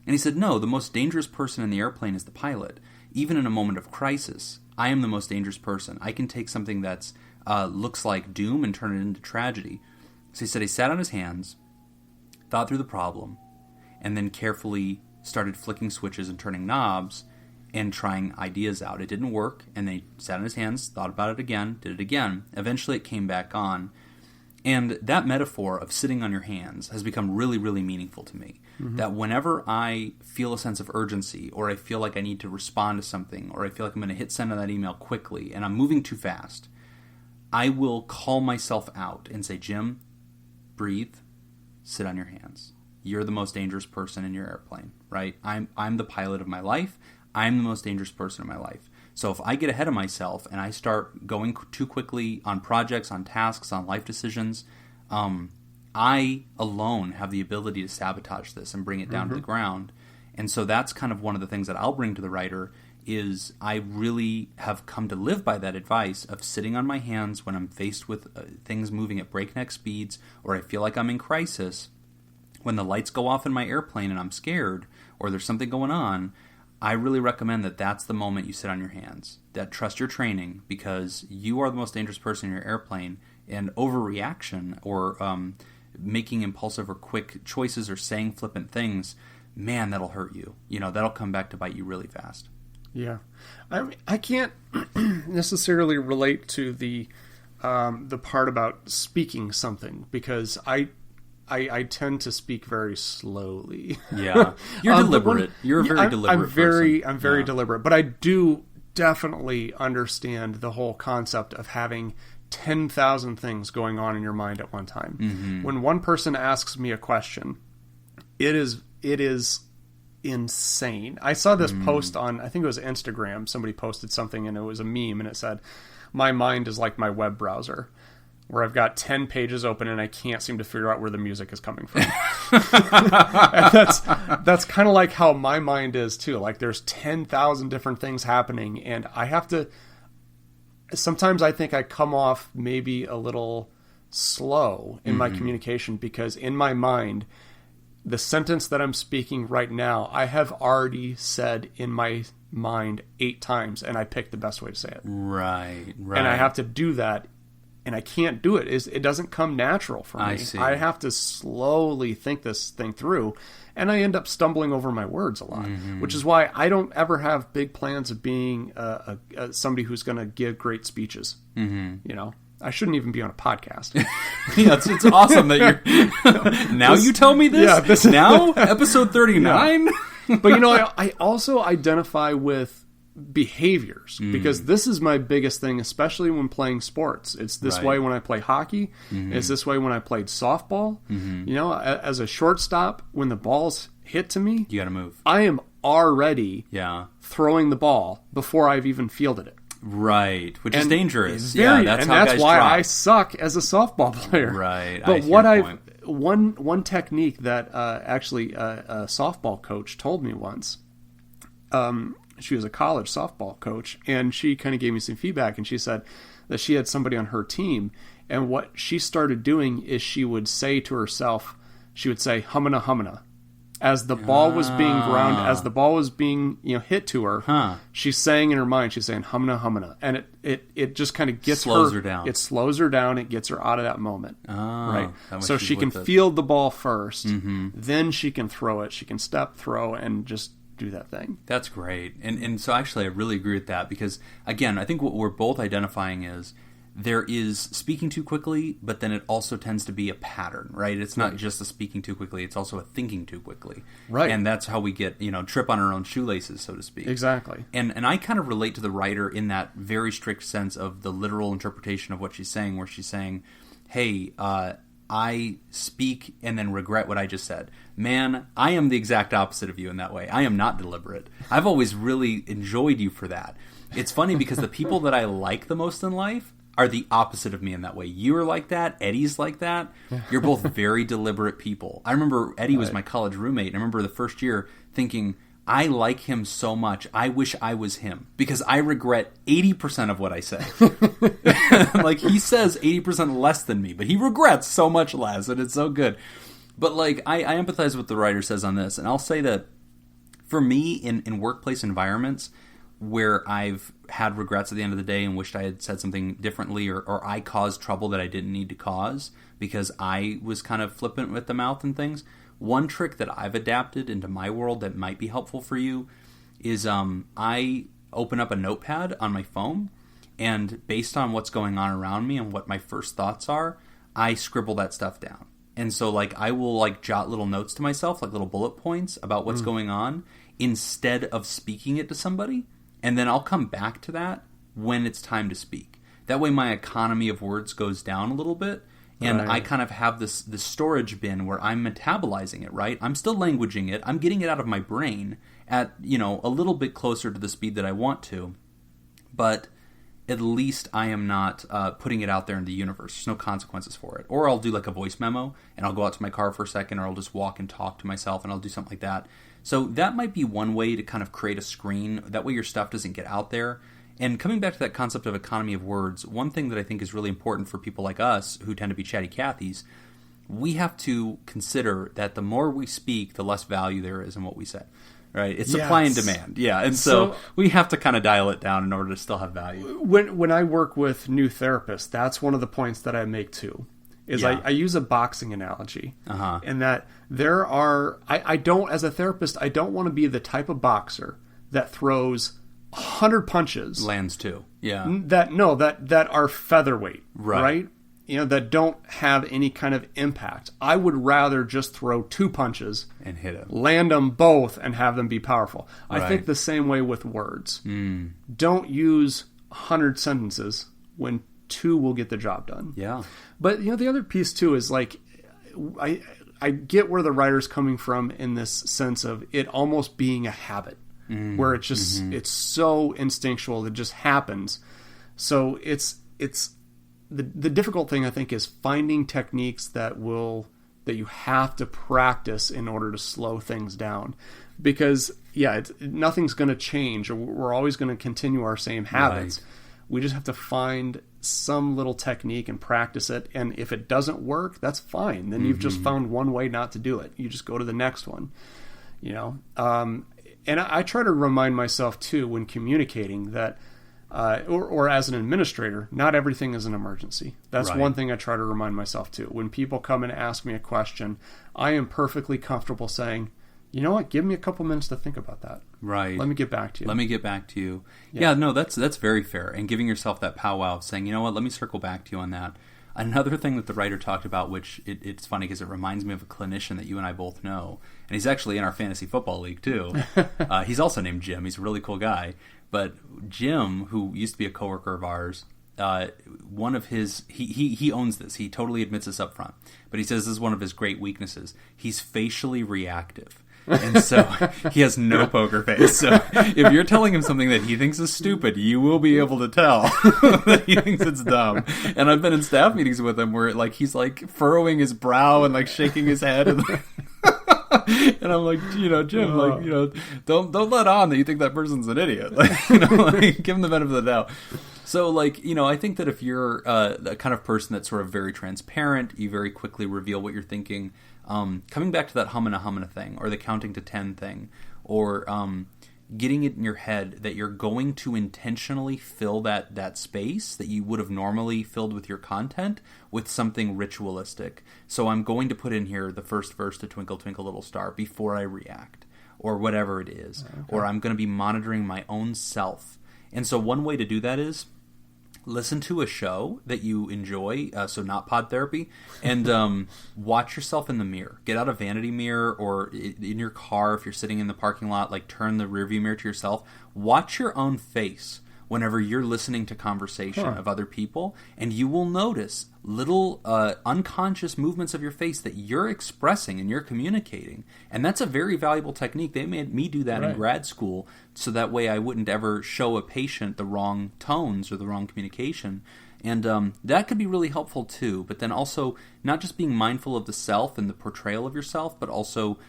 And he said, no, the most dangerous person in the airplane is the pilot. Even in a moment of crisis, I am the most dangerous person. I can take something that's looks like doom and turn it into tragedy. So he said he sat on his hands, thought through the problem, and then carefully started flicking switches and turning knobs and trying ideas out. It didn't work, and then he sat on his hands, thought about it again, did it again. Eventually it came back on. And that metaphor of sitting on your hands has become really, really meaningful to me. That whenever I feel a sense of urgency, or I feel like I need to respond to something, or I feel like I'm going to hit send on that email quickly, and I'm moving too fast, I will call myself out and say, Jim, breathe, sit on your hands. You're the most dangerous person in your airplane, right? I'm the pilot of my life. I'm the most dangerous person in my life. So if I get ahead of myself and I start going too quickly on projects, on tasks, on life decisions, I alone have the ability to sabotage this and bring it down to the ground. And so that's kind of one of the things that I'll bring to the writer is I really have come to live by that advice of sitting on my hands when I'm faced with things moving at breakneck speeds, or I feel like I'm in crisis. When the lights go off in my airplane and I'm scared, or there's something going on, I really recommend that that's the moment you sit on your hands. That trust your training, because you are the most dangerous person in your airplane, and overreaction or making impulsive or quick choices or saying flippant things, man, that'll hurt you. That'll come back to bite you really fast. Yeah. I can't necessarily relate to the part about speaking something, because I tend to speak very slowly. Yeah, you're deliberate. You're a very deliberate person. I'm very deliberate, but I do definitely understand the whole concept of having 10,000 things going on in your mind at one time. When one person asks me a question, it is insane. I saw this post on, I think it was Instagram. Somebody posted something and it was a meme and it said, "My mind is like my web browser, where I've got 10 pages open and I can't seem to figure out where the music is coming from." And that's kind of like how my mind is too. Like there's 10,000 different things happening, and I have to, sometimes I think I come off maybe a little slow in my communication, because in my mind, the sentence that I'm speaking right now, I have already said in my mind 8 times, and I picked the best way to say it. Right. And I have to do that. And I can't do it. It doesn't come natural for me. I see. I have to slowly think this thing through, and I end up stumbling over my words a lot, which is why I don't ever have big plans of being somebody who's going to give great speeches. I shouldn't even be on a podcast. Yeah, it's awesome that you're... Now you tell me this? Yeah, now? Episode 39? Yeah. But, I also identify with behaviors, because this is my biggest thing, especially when playing sports. It's this way when I play hockey. It's this way when I played softball. As a shortstop, when the ball's hit to me, you gotta move. I am already throwing the ball before I've even fielded it. Right, which is dangerous. That's why I suck as a softball player. Right. But one technique that actually a softball coach told me once. She was a college softball coach, and she kind of gave me some feedback, and she said that she had somebody on her team, and what she started doing is she would say to herself, she would say, "Humana, humana." as the ball was being as the ball was being hit to her, she's saying in her mind, she's saying humna humna, and it just kind of slows her down. It slows her down. It gets her out of that moment, right? So she can it. field the ball first, then she can throw it. She can step, throw, and just do that thing. That's great, and so actually I really agree with that because again, I think what we're both identifying is there is speaking too quickly, but then it also tends to be a pattern, right? It's not just a speaking too quickly, it's also a thinking too quickly. Right. And that's how we get, trip on our own shoelaces, so to speak. Exactly. And I kind of relate to the writer in that very strict sense of the literal interpretation of what she's saying, where she's saying, hey, I speak and then regret what I just said. Man, I am the exact opposite of you in that way. I am not deliberate. I've always really enjoyed you for that. It's funny because the people that I like the most in life are the opposite of me in that way. You're like that. Eddie's like that. You're both very deliberate people. I remember Eddie was my college roommate. And I remember the first year thinking, I like him so much. I wish I was him because I regret 80% of what I say. Like he says 80% less than me, but he regrets so much less, and it's so good. But like I empathize with what the writer says on this, and I'll say that for me in workplace environments where I've had regrets at the end of the day and wished I had said something differently, or I caused trouble that I didn't need to cause because I was kind of flippant with the mouth and things. One trick that I've adapted into my world that might be helpful for you is I open up a notepad on my phone, and based on what's going on around me and what my first thoughts are, I scribble that stuff down. And so like I will like jot little notes to myself, like little bullet points about what's going on instead of speaking it to somebody. And then I'll come back to that when it's time to speak. That way my economy of words goes down a little bit, and I kind of have this storage bin where I'm metabolizing it, right? I'm still languaging it. I'm getting it out of my brain at, a little bit closer to the speed that I want to. But at least I am not putting it out there in the universe. There's no consequences for it. Or I'll do like a voice memo, and I'll go out to my car for a second, or I'll just walk and talk to myself, and I'll do something like that. So that might be one way to kind of create a screen. That way your stuff doesn't get out there. And coming back to that concept of economy of words, one thing that I think is really important for people like us who tend to be chatty Cathys, we have to consider that the more we speak, the less value there is in what we say. Right? It's supply and demand. Yeah. And so we have to kind of dial it down in order to still have value. When I work with new therapists, that's one of the points that I make too. I use a boxing analogy, and that there are, I don't, as a therapist, I don't want to be the type of boxer that throws 100 punches. Lands too. Yeah. That are featherweight, right? That don't have any kind of impact. I would rather just throw 2 punches and hit them, land them both, and have them be powerful. I think the same way with words. Don't use 100 sentences when 2 will get the job done. Yeah. But the other piece too is like I get where the writer's coming from in this sense of it almost being a habit, where it's just it's so instinctual, it just happens. So it's the difficult thing I think is finding techniques that you have to practice in order to slow things down, because nothing's going to change, or we're always going to continue our same habits. Right. We just have to find some little technique and practice it. And if it doesn't work, that's fine. Then you've just found one way not to do it. You just go to the next one, And I try to remind myself too when communicating that, or as an administrator, not everything is an emergency. That's one thing I try to remind myself too. When people come and ask me a question, I am perfectly comfortable saying, you know what? Give me a couple minutes to think about that. Right. Let me get back to you. Yeah, no, that's very fair. And giving yourself that powwow of saying, you know what? Let me circle back to you on that. Another thing that the writer talked about, which it's funny because it reminds me of a clinician that you and I both know. And he's actually in our fantasy football league too. He's also named Jim. He's a really cool guy. But Jim, who used to be a coworker of ours, one of his, he owns this. He totally admits this up front. But he says this is one of his great weaknesses. He's facially reactive. And so he has no poker face. So if you're telling him something that he thinks is stupid, you will be able to tell that he thinks it's dumb. And I've been in staff meetings with him where he's furrowing his brow and shaking his head and and I'm like, Jim, don't let on that you think that person's an idiot. Give him the benefit of the doubt. So, I think that if you're the kind of person that's sort of very transparent, you very quickly reveal what you're thinking, coming back to that humana thing, or the counting to 10 thing, or getting it in your head that you're going to intentionally fill that space that you would have normally filled with your content with something ritualistic. So I'm going to put in here the first verse to Twinkle Twinkle Little Star before I react, or whatever it is. Okay. Or I'm going to be monitoring my own self. And so one way to do that is listen to a show that you enjoy, so not pod therapy, and watch yourself in the mirror. Get out a vanity mirror, or in your car if you're sitting in the parking lot, like turn the rearview mirror to yourself. Watch your own face whenever you're listening to conversation of other people, and you will notice little unconscious movements of your face that you're expressing and you're communicating. And that's a very valuable technique. They made me do that in grad school, so that way I wouldn't ever show a patient the wrong tones or the wrong communication. And that could be really helpful too. But then also not just being mindful of the self and the portrayal of yourself, but also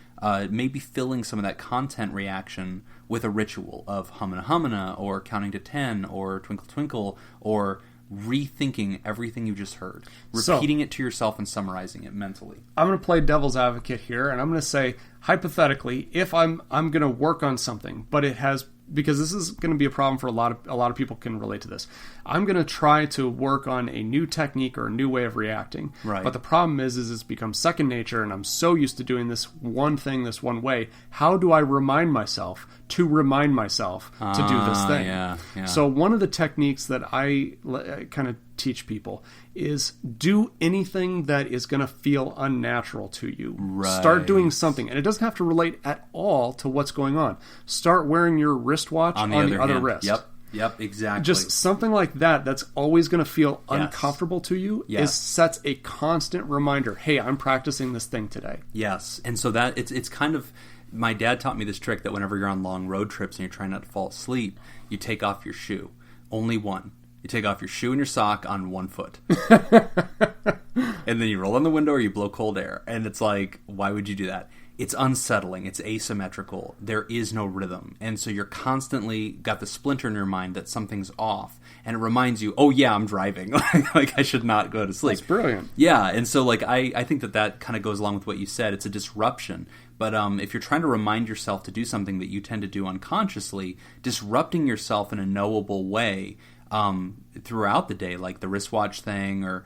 maybe filling some of that content reaction with a ritual of humana, or counting to 10, or twinkle twinkle, or rethinking everything you just heard, repeating it to yourself and summarizing it mentally. I'm going to play devil's advocate here, and I'm going to say, hypothetically, if I'm going to work on something, but it has, because this is going to be a problem for a lot of people can relate to this. I'm going to try to work on a new technique or a new way of reacting. Right. But the problem is it's become second nature, and I'm so used to doing this one thing this one way. How do I remind myself to do this thing? Yeah. So one of the techniques that I kind of teach people is do anything that is going to feel unnatural to you. Right. Start doing something, and it doesn't have to relate at all to what's going on. Start wearing your wristwatch on the other wrist. Yep, exactly. Just something like that that's always going to feel uncomfortable to you sets a constant reminder, hey, I'm practicing this thing today. Yes, and so that it's kind of, my dad taught me this trick that whenever you're on long road trips and you're trying not to fall asleep, you take off your shoe. Only one. You take off your shoe and your sock on one foot. And then you roll on the window or you blow cold air. And it's like, why would you do that? It's unsettling. It's asymmetrical. There is no rhythm. And so you're constantly got the splinter in your mind that something's off. And it reminds you, oh yeah, I'm driving. Like I should not go to sleep. That's brilliant. Yeah. And so like I think that kind of goes along with what you said. It's a disruption. But if you're trying to remind yourself to do something that you tend to do unconsciously, disrupting yourself in a knowable way throughout the day, like the wristwatch thing, or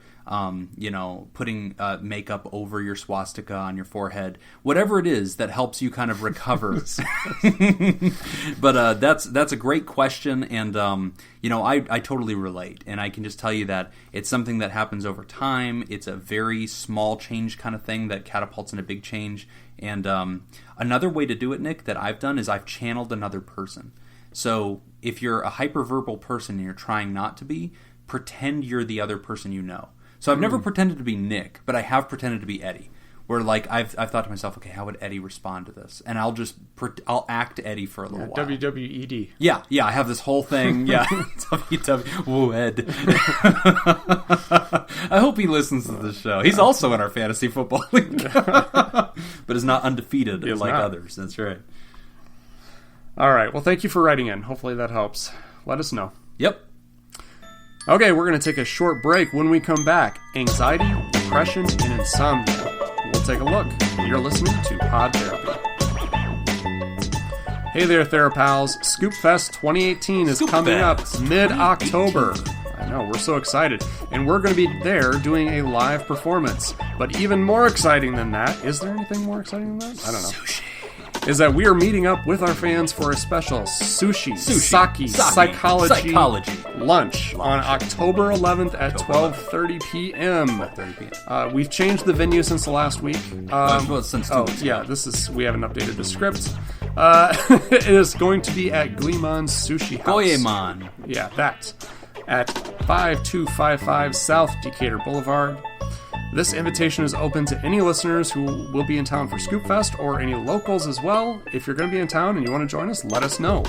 putting makeup over your swastika on your forehead, whatever it is that helps you kind of recover. But that's a great question, and I totally relate, and I can just tell you that it's something that happens over time. It's a very small change kind of thing that catapults in a big change. And another way to do it, Nick, that I've done is I've channeled another person. So if you're a hyperverbal person and you're trying not to be, pretend you're the other person you know. So I've never pretended to be Nick, but I have pretended to be Eddie. Where like I've thought to myself, okay, how would Eddie respond to this? And I'll act Eddie for a little while. WWED. Yeah, I have this whole thing. Yeah, Whoa, Ed. I hope he listens to the show. He's also in our fantasy football league, but is not undefeated like others. That's right. All right. Well, thank you for writing in. Hopefully that helps. Let us know. Yep. Okay, we're going to take a short break. When we come back, anxiety, depression, and insomnia. We'll take a look. You're listening to Pod Therapy. Hey there, THERAPALs. Scoop Fest 2018 is coming up mid-October. I know, we're so excited. And we're going to be there doing a live performance. But even more exciting than that, is there anything more exciting than that? I don't know. Sushi. Is that we are meeting up with our fans for a special sushi, sake, psychology lunch on October 11th at 12:30 p.m. We've changed the venue since the last week. Since 2 weeks ago. We haven't updated the script. It is going to be at Guimon Sushi House. Goemon. Yeah, that. At 5255 South Decatur Boulevard. This invitation is open to any listeners who will be in town for Scoop Fest, or any locals as well. If you're going to be in town and you want to join us, let us know.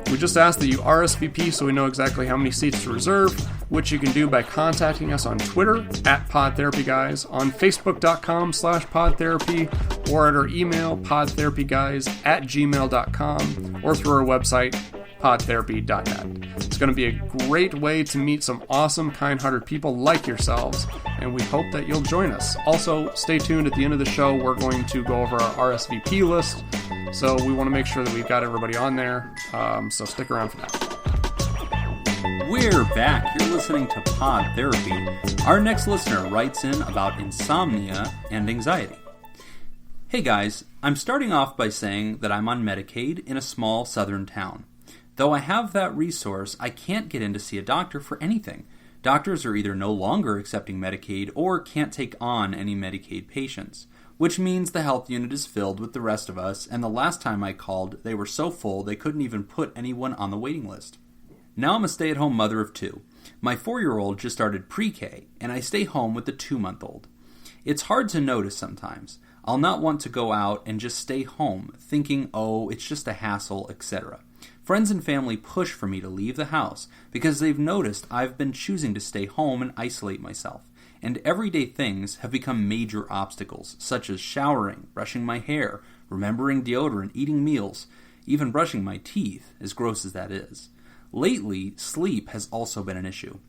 We just ask that you RSVP so we know exactly how many seats to reserve, which you can do by contacting us on Twitter at PodTherapyGuys, on Facebook.com/PodTherapy, or at our email PodTherapyGuys@gmail.com, or through our website podtherapy.net. It's going to be a great way to meet some awesome, kind-hearted people like yourselves, and we hope that you'll join us. Also, stay tuned. At the end of the show, we're going to go over our RSVP list, so we want to make sure that we've got everybody on there, so stick around for that. We're back. You're listening to Pod Therapy. Our next listener writes in about insomnia and anxiety. Hey guys, I'm starting off by saying that I'm on Medicaid in a small southern town. Though I have that resource, I can't get in to see a doctor for anything. Doctors are either no longer accepting Medicaid or can't take on any Medicaid patients, which means the health unit is filled with the rest of us, and the last time I called, they were so full they couldn't even put anyone on the waiting list. Now I'm a stay-at-home mother of 2. My 4-year-old just started pre-K, and I stay home with the 2-month-old. It's hard to notice sometimes. I'll not want to go out and just stay home, thinking, oh, it's just a hassle, etc. Friends and family push for me to leave the house because they've noticed I've been choosing to stay home and isolate myself. And everyday things have become major obstacles, such as showering, brushing my hair, remembering deodorant, eating meals, even brushing my teeth, as gross as that is. Lately, sleep has also been an issue.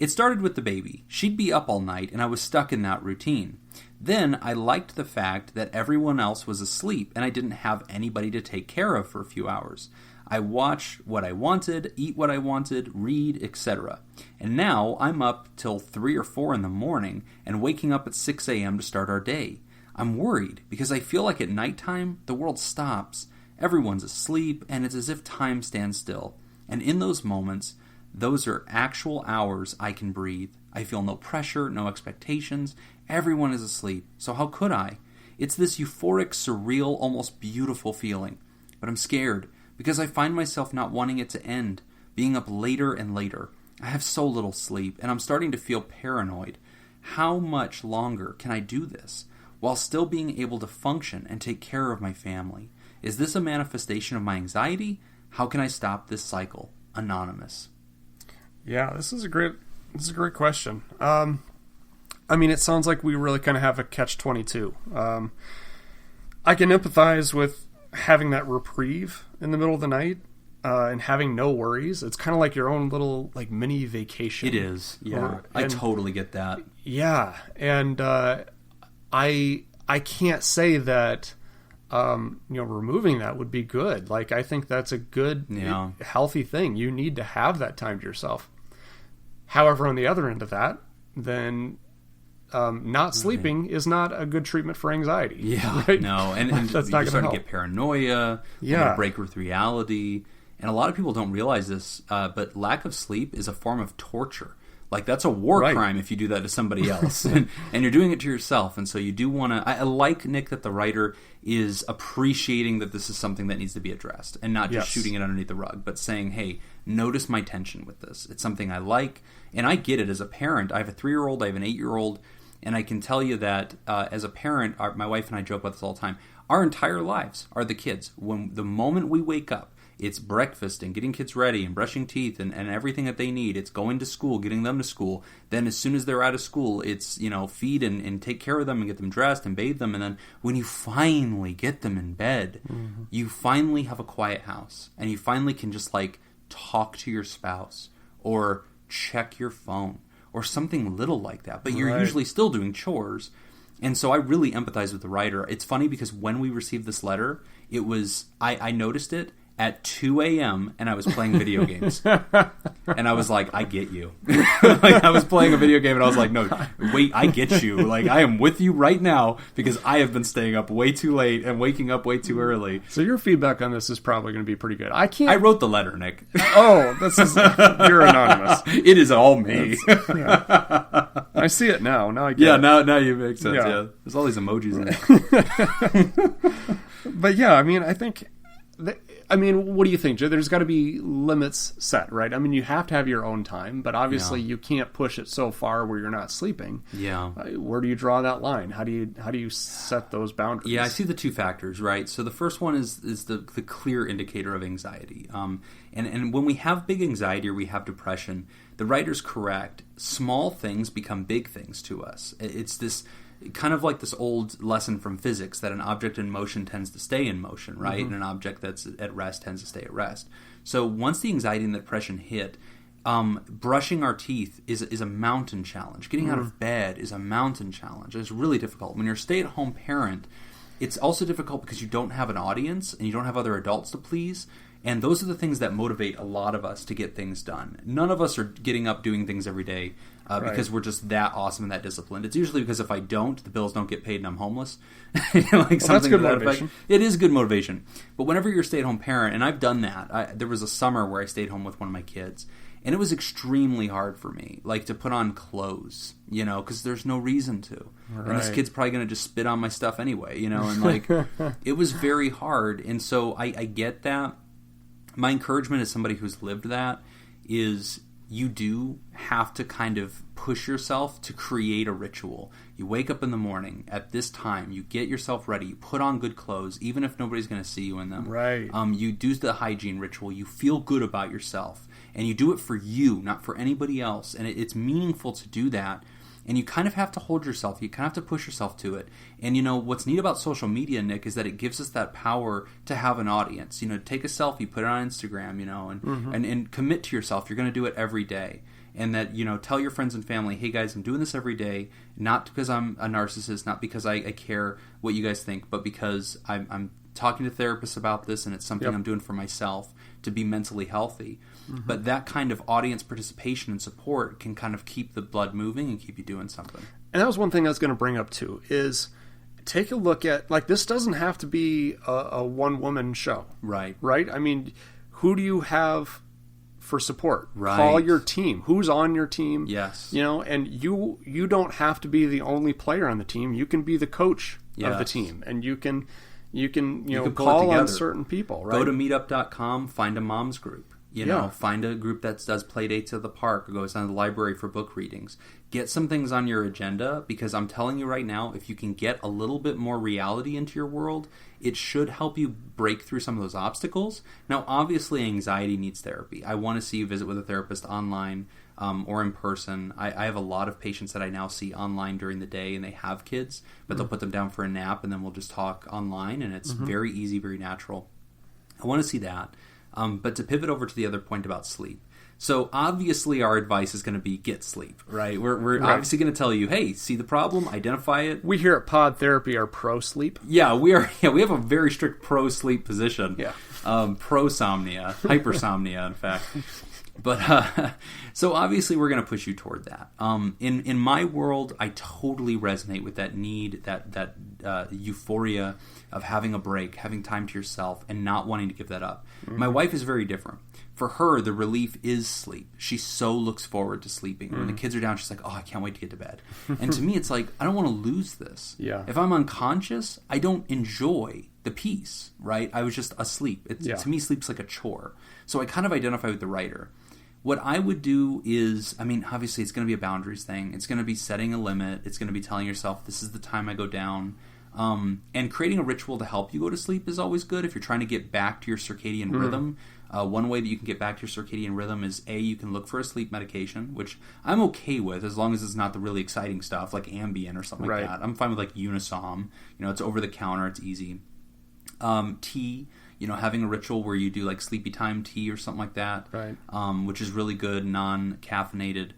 It started with the baby. She'd be up all night, and I was stuck in that routine. Then I liked the fact that everyone else was asleep, and I didn't have anybody to take care of for a few hours. I watched what I wanted, eat what I wanted, read, etc. And now I'm up till 3 or 4 in the morning and waking up at 6 a.m. to start our day. I'm worried because I feel like at nighttime, the world stops. Everyone's asleep, and it's as if time stands still. And in those moments, those are actual hours I can breathe. I feel no pressure, no expectations. Everyone is asleep, so how could I? It's this euphoric, surreal, almost beautiful feeling. But I'm scared, because I find myself not wanting it to end, being up later and later. I have so little sleep, and I'm starting to feel paranoid. How much longer can I do this, while still being able to function and take care of my family? Is this a manifestation of my anxiety? How can I stop this cycle? Anonymous. Yeah, this is a great question. I mean, it sounds like we really kind of have a catch-22. I can empathize with having that reprieve in the middle of the night and having no worries. It's kind of like your own little like mini vacation. It is. Yeah, I totally get that. Yeah, and I can't say that. Removing that would be good. Like, I think that's a good, healthy thing. You need to have that time to yourself. However, on the other end of that, then not sleeping is not a good treatment for anxiety. Yeah, right? No, and that's you're not starting to get paranoia, break with reality. And a lot of people don't realize this, but lack of sleep is a form of torture. Like, that's a war crime if you do that to somebody else. and you're doing it to yourself. And so you do want to... I like, Nick, that the writer is appreciating that this is something that needs to be addressed. And not just shooting it underneath the rug, but saying, hey, notice my tension with this. It's something I like. And I get it as a parent. I have a 3-year-old, I have an 8-year-old. And I can tell you that as a parent, my wife and I joke about this all the time. Our entire lives are the kids. When the moment we wake up, it's breakfast and getting kids ready and brushing teeth and everything that they need. It's going to school, getting them to school. Then as soon as they're out of school, it's, feed and take care of them and get them dressed and bathe them. And then when you finally get them in bed, you finally have a quiet house. And you finally can just talk to your spouse or check your phone or something little like that. But you're usually still doing chores. And so I really empathize with the writer. It's funny because when we received this letter, it was, I noticed it at 2 a.m. and I was playing video games. And I was like, I get you. I was playing a video game and I was like, no, wait, I get you. I am with you right now because I have been staying up way too late and waking up way too early. So your feedback on this is probably going to be pretty good. I wrote the letter, Nick. Oh, you're anonymous. It is all me. I see it now. Now I get it. Now you make sense. Yeah. There's all these emojis in it. But yeah, I mean, I think... what do you think, Joe? There's got to be limits set, right? I mean, you have to have your own time, but obviously you can't push it so far where you're not sleeping. Yeah. Where do you draw that line? How do you set those boundaries? Yeah, I see the two factors, right? So the first one is the clear indicator of anxiety. And when we have big anxiety or we have depression, the writer's correct. Small things become big things to us. It's this... kind of like this old lesson from physics that an object in motion tends to stay in motion, right? And an object that's at rest tends to stay at rest. So once the anxiety and the depression hit, brushing our teeth is a mountain challenge. Getting out of bed is a mountain challenge. It's really difficult. When you're a stay-at-home parent, it's also difficult because you don't have an audience and you don't have other adults to please. And those are the things that motivate a lot of us to get things done. None of us are getting up doing things every day because we're just that awesome and that disciplined. It's usually because if I don't, the bills don't get paid and I'm homeless. That's good motivation. It is good motivation. But whenever you're a stay-at-home parent, and I've done that. There was a summer where I stayed home with one of my kids. And it was extremely hard for me, like to put on clothes, because there's no reason to. Right. And this kid's probably going to just spit on my stuff anyway, and like it was very hard. And so I get that. My encouragement as somebody who's lived that is you do have to kind of push yourself to create a ritual. You wake up in the morning at this time, you get yourself ready, you put on good clothes, even if nobody's going to see you in them. Right. You do the hygiene ritual, you feel good about yourself, and you do it for you, not for anybody else. And it's meaningful to do that. And you kind of have to hold yourself. You kind of have to push yourself to it. And, what's neat about social media, Nick, is that it gives us that power to have an audience. Take a selfie, put it on Instagram, and commit to yourself. You're going to do it every day. And that, tell your friends and family, hey, guys, I'm doing this every day, not because I'm a narcissist, not because I care what you guys think, but because I'm talking to therapists about this, and it's something I'm doing for myself to be mentally healthy. But that kind of audience participation and support can kind of keep the blood moving and keep you doing something. And that was one thing I was going to bring up too, is take a look at, this doesn't have to be a one-woman show. Right. Right? I mean, who do you have for support? Right. Call your team. Who's on your team? Yes. And you don't have to be the only player on the team. You can be the coach of the team. And you can call on certain people, right? Go to meetup.com, find a mom's group. Find a group that does play dates at the park or goes down to the library for book readings. Get some things on your agenda, because I'm telling you right now, if you can get a little bit more reality into your world, it should help you break through some of those obstacles. Now, obviously, anxiety needs therapy. I want to see you visit with a therapist online or in person. I have a lot of patients that I now see online during the day, and they have kids, but they'll put them down for a nap, and then we'll just talk online, and it's very easy, very natural. I want to see that. But to pivot over to the other point about sleep. So obviously our advice is going to be get sleep, right? We're obviously going to tell you, hey, see the problem, identify it. We here at Pod Therapy are pro sleep. Yeah, we are. Yeah, we have a very strict pro sleep position. Yeah. Prosomnia, hypersomnia, in fact. But so obviously we're going to push you toward that. In my world, I totally resonate with that need, that euphoria of having a break, having time to yourself, and not wanting to give that up. My wife is very different. For her, the relief is sleep. She so looks forward to sleeping. When the kids are down, she's like, oh, I can't wait to get to bed. And to me, it's like, I don't want to lose this. Yeah. If I'm unconscious, I don't enjoy the peace, right? I was just asleep. To me, sleep's like a chore. So I kind of identify with the writer. What I would do is, obviously it's going to be a boundaries thing. It's going to be setting a limit. It's going to be telling yourself, this is the time I go down. And creating a ritual to help you go to sleep is always good if you're trying to get back to your circadian rhythm. One way that you can get back to your circadian rhythm is, you can look for a sleep medication, which I'm okay with as long as it's not the really exciting stuff like Ambien or something like that. I'm fine with like Unisom. It's over the counter. It's easy. Tea. Having a ritual where you do like sleepy time tea or something like that, right? Which is really good, non-caffeinated.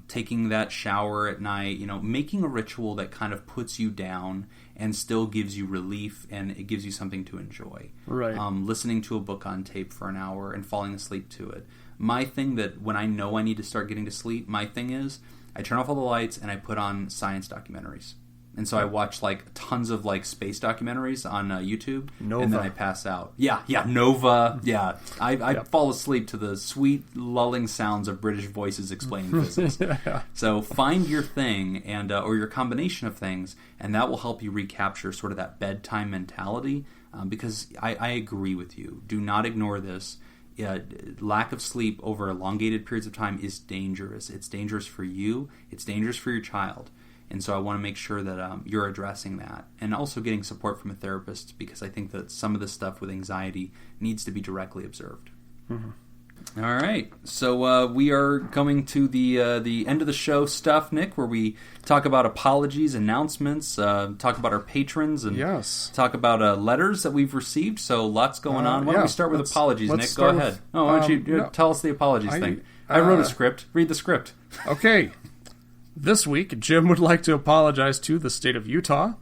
Taking that shower at night, making a ritual that kind of puts you down and still gives you relief and it gives you something to enjoy. Right. Listening to a book on tape for an hour and falling asleep to it. My thing that when I know I need to start getting to sleep, my thing is I turn off all the lights and I put on science documentaries. And so I watch like tons of like space documentaries on YouTube, Nova. And then I pass out. Yeah, Nova. Yeah, I fall asleep to the sweet lulling sounds of British voices explaining physics. So find your thing and or your combination of things, and that will help you recapture sort of that bedtime mentality. Because I agree with you. Do not ignore this. Lack of sleep over elongated periods of time is dangerous. It's dangerous for you. It's dangerous for your child. And so I want to make sure that you're addressing that and also getting support from a therapist, because I think that some of this stuff with anxiety needs to be directly observed. All right. So we are coming to the end of the show stuff, Nick, where we talk about apologies, announcements, talk about our patrons, and talk about letters that we've received. So lots going on. Why don't we start with apologies, Nick? Go ahead. Why don't you tell us the apologies thing? I wrote a script. Read the script. Okay. This week, Jim would like to apologize to the state of Utah,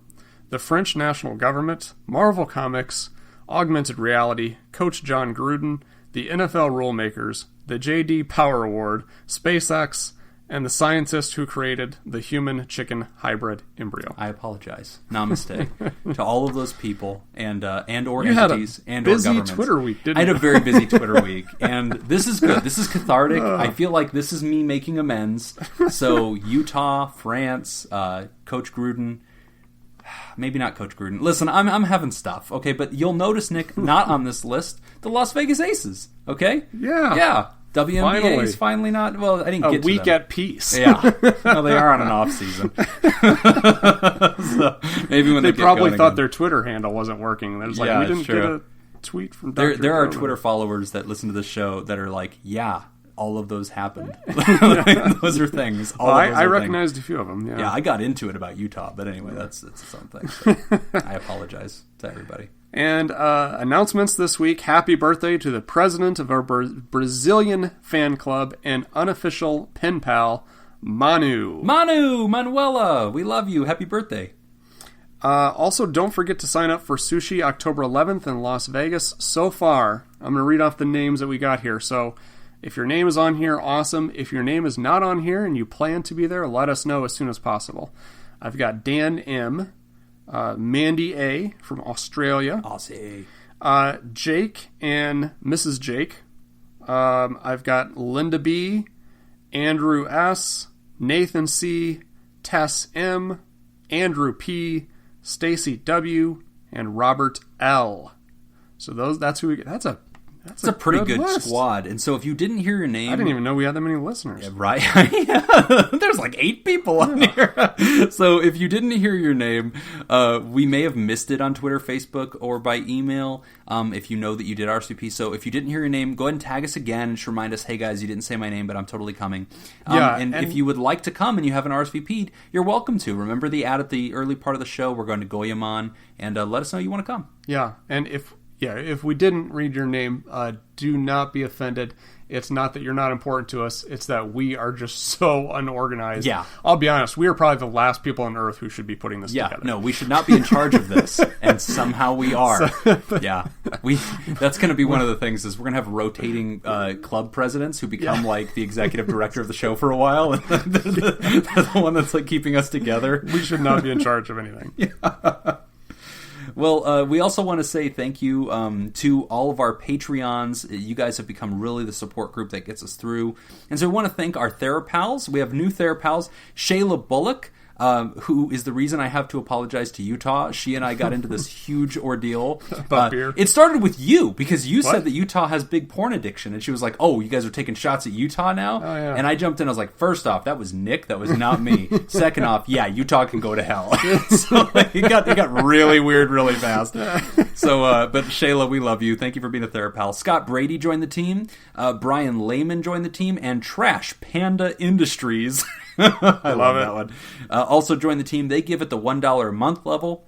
the French national government, Marvel Comics, Augmented Reality, Coach John Gruden, the NFL rulemakers, the J.D. Power Award, SpaceX, and the scientist who created the human-chicken hybrid embryo. I apologize. Namaste to all of those people and or you entities and or governments. You had a busy Twitter week, didn't you? I you? had a very busy Twitter week, and this is good. This is cathartic. I feel like this is me making amends. So Utah, France, Coach Gruden. Maybe not Coach Gruden. Listen, I'm having stuff, okay? But you'll notice, Nick, not on this list, the Las Vegas Aces, okay? Yeah. Yeah. WNBA is finally not... Well, I didn't get to them. A week at peace. Yeah. No, they are on an off season. So maybe when they probably thought again. their Twitter handle wasn't working. There's like, we didn't get a tweet from Dr. There are Corona. Twitter followers that listen to the show that are like, yeah, all of those happened. Those are things. I recognized a few of them. Yeah, I got into it about Utah, but anyway, that's its own thing. So I apologize to everybody. And announcements this week. Happy birthday to the president of our Brazilian fan club and unofficial pen pal, Manuela, we love you. Happy birthday. Also, don't forget to sign up for Sushi October 11th in Las Vegas. So far, I'm going to read off the names that we got here. So if your name is on here, awesome. If your name is not on here and you plan to be there, let us know as soon as possible. I've got Dan M., Mandy A. from Australia. Aussie. Jake and Mrs. Jake. I've got Linda B., Andrew S., Nathan C., Tess M., Andrew P., Stacy W., and Robert L. So that's who we get. That's a pretty good list. squad. And so if you didn't hear your name... I didn't even know we had that many listeners. Yeah, right? There's like 8 people on here. So if you didn't hear your name, we may have missed it on Twitter, Facebook, or by email if you know that you did RSVP. So if you didn't hear your name, go ahead and tag us again and just remind us, hey guys, you didn't say my name, but I'm totally coming. And if you would like to come and you haven't RSVP'd, you're welcome to. Remember the ad at the early part of the show. We're going to Goyamon, and let us know you want to come. Yeah, and if we didn't read your name, do not be offended. It's not that you're not important to us. It's that we are just so unorganized. Yeah. I'll be honest. We are probably the last people on Earth who should be putting this together. No, we should not be in charge of this. And somehow we are. That's going to be one of the things is we're going to have rotating club presidents who become like the executive director of the show for a while. And they're the one that's like keeping us together. We should not be in charge of anything. Yeah. Well, we also want to say thank you to all of our Patreons. You guys have become really the support group that gets us through. And so we want to thank our THERAPALs. We have new THERAPALs. Shayla Bullock, who is the reason I have to apologize to Utah. She and I got into this huge ordeal. About beer? It started with you, because you said that Utah has big porn addiction. And she was like, oh, you guys are taking shots at Utah now? Oh, yeah. And I jumped in. I was like, first off, that was Nick. That was not me. Second off, yeah, Utah can go to hell. So it got really weird really fast. So, but Shayla, we love you. Thank you for being a THERAPAL. Scott Brady joined the team. Brian Lehman joined the team. And Trash Panda Industries... I love that one. Also join the team. They give it the $1 a month level.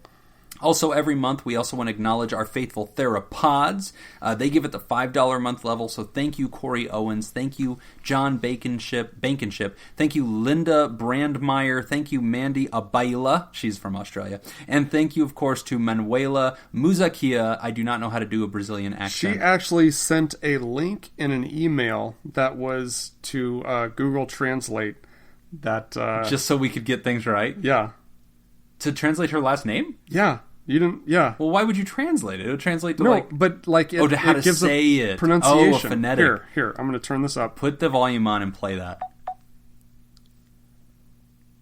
Also, every month, we also want to acknowledge our faithful THERAPODs. They give it the $5 a month level. So thank you, Corey Owens. Thank you, John Bankenship. Thank you, Linda Brandmeier. Thank you, Mandy Abaila. She's from Australia. And thank you, of course, to Manuela Muzakia. I do not know how to do a Brazilian accent. She actually sent a link in an email that was to Google Translate. That just so we could get things right? Yeah. To translate her last name? Yeah. You didn't, yeah. Well, why would you translate it? It would translate to but like it, to how it to gives say it. Pronunciation. Oh, a phonetic. Here, I'm going to turn this up. Put the volume on and play that.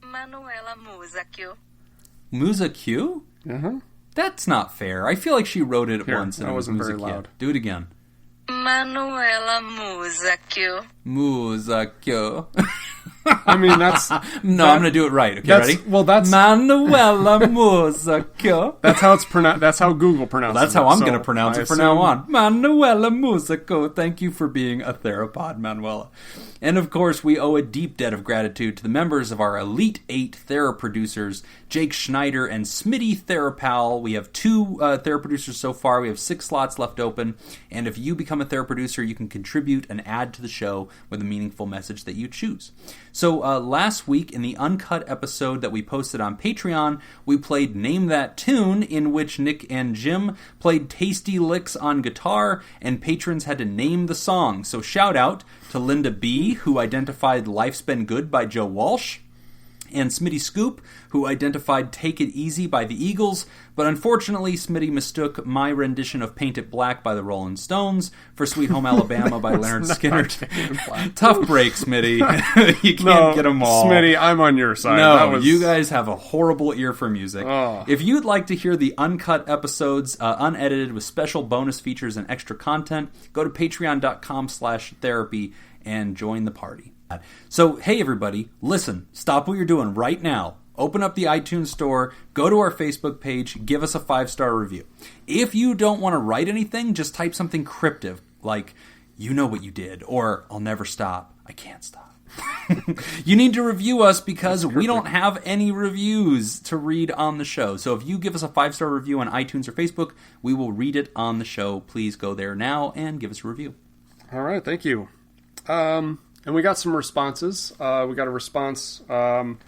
Manuela Muzakiu. Muzakiu? Uh-huh. That's not fair. I feel like she wrote it once and that it was wasn't very Muzakiu. loud. Do it again. Manuela Muzakiu. Muzakiu. I mean, that's... No, I'm going to do it right. Okay, ready? Well, that's... Manuela Muzakiu. That's how it's pronounced. That's how Google pronounces it. That's how I'm going to pronounce it from now on. Manuela Muzakiu. Thank you for being a THERAPOD, Manuela. And of course, we owe a deep debt of gratitude to the members of our Elite 8 THERAPRODUCERs, Jake Schneider and Smitty THERAPAL. We have 2 THERAPRODUCERs so far. We have 6 slots left open. And if you become a THERAPRODUCER, you can contribute and add to the show with a meaningful message that you choose. So last week, in the uncut episode that we posted on Patreon, we played Name That Tune, in which Nick and Jim played tasty licks on guitar, and patrons had to name the song. So shout out to Linda B., who identified Life's Been Good by Joe Walsh, and Smitty Scoop, who identified Take It Easy by the Eagles, but unfortunately Smitty mistook my rendition of Paint It Black by the Rolling Stones for Sweet Home Alabama by Leonard Skinner. Tough break, Smitty. You can't get them all. Smitty, I'm on your side. No, you guys have a horrible ear for music. Oh. If you'd like to hear the uncut episodes, unedited with special bonus features and extra content, go to patreon.com/therapy and join the party. So, hey everybody, listen, stop what you're doing right now. Open up the iTunes store, go to our Facebook page, give us a 5-star review. If you don't want to write anything, just type something cryptic, like, you know what you did, or I'll never stop, I can't stop. You need to review us because we don't have any reviews to read on the show. So if you give us a 5-star review on iTunes or Facebook, we will read it on the show. Please go there now and give us a review. All right, thank you. And we got some responses. We got a response from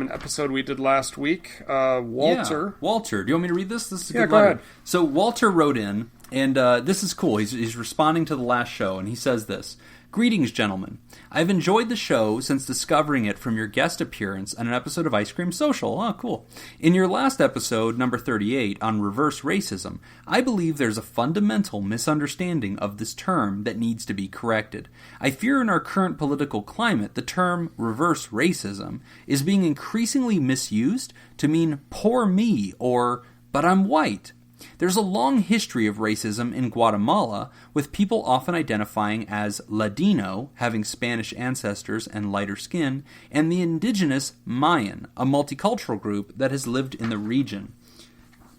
an episode we did last week. Walter. Yeah. Walter, do you want me to read this? This is a good good letter. Ahead. So Walter wrote in, and this is cool. He's responding to the last show, and he says this. Greetings, gentlemen. I've enjoyed the show since discovering it from your guest appearance on an episode of Ice Cream Social. Oh, cool. In your last episode, number 38, on reverse racism, I believe there's a fundamental misunderstanding of this term that needs to be corrected. I fear in our current political climate, the term reverse racism is being increasingly misused to mean poor me or but I'm white. There's a long history of racism in Guatemala, with people often identifying as Ladino, having Spanish ancestors and lighter skin, and the indigenous Mayan, a multicultural group that has lived in the region.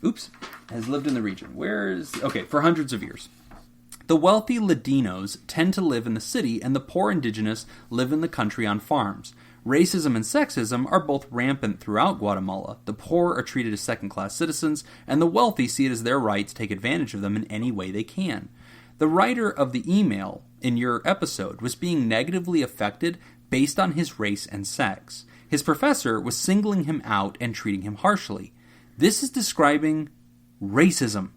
For hundreds of years. The wealthy Ladinos tend to live in the city, and the poor indigenous live in the country on farms. Racism and sexism are both rampant throughout Guatemala. The poor are treated as second-class citizens, and the wealthy see it as their right to take advantage of them in any way they can. The writer of the email in your episode was being negatively affected based on his race and sex. His professor was singling him out and treating him harshly. This is describing racism,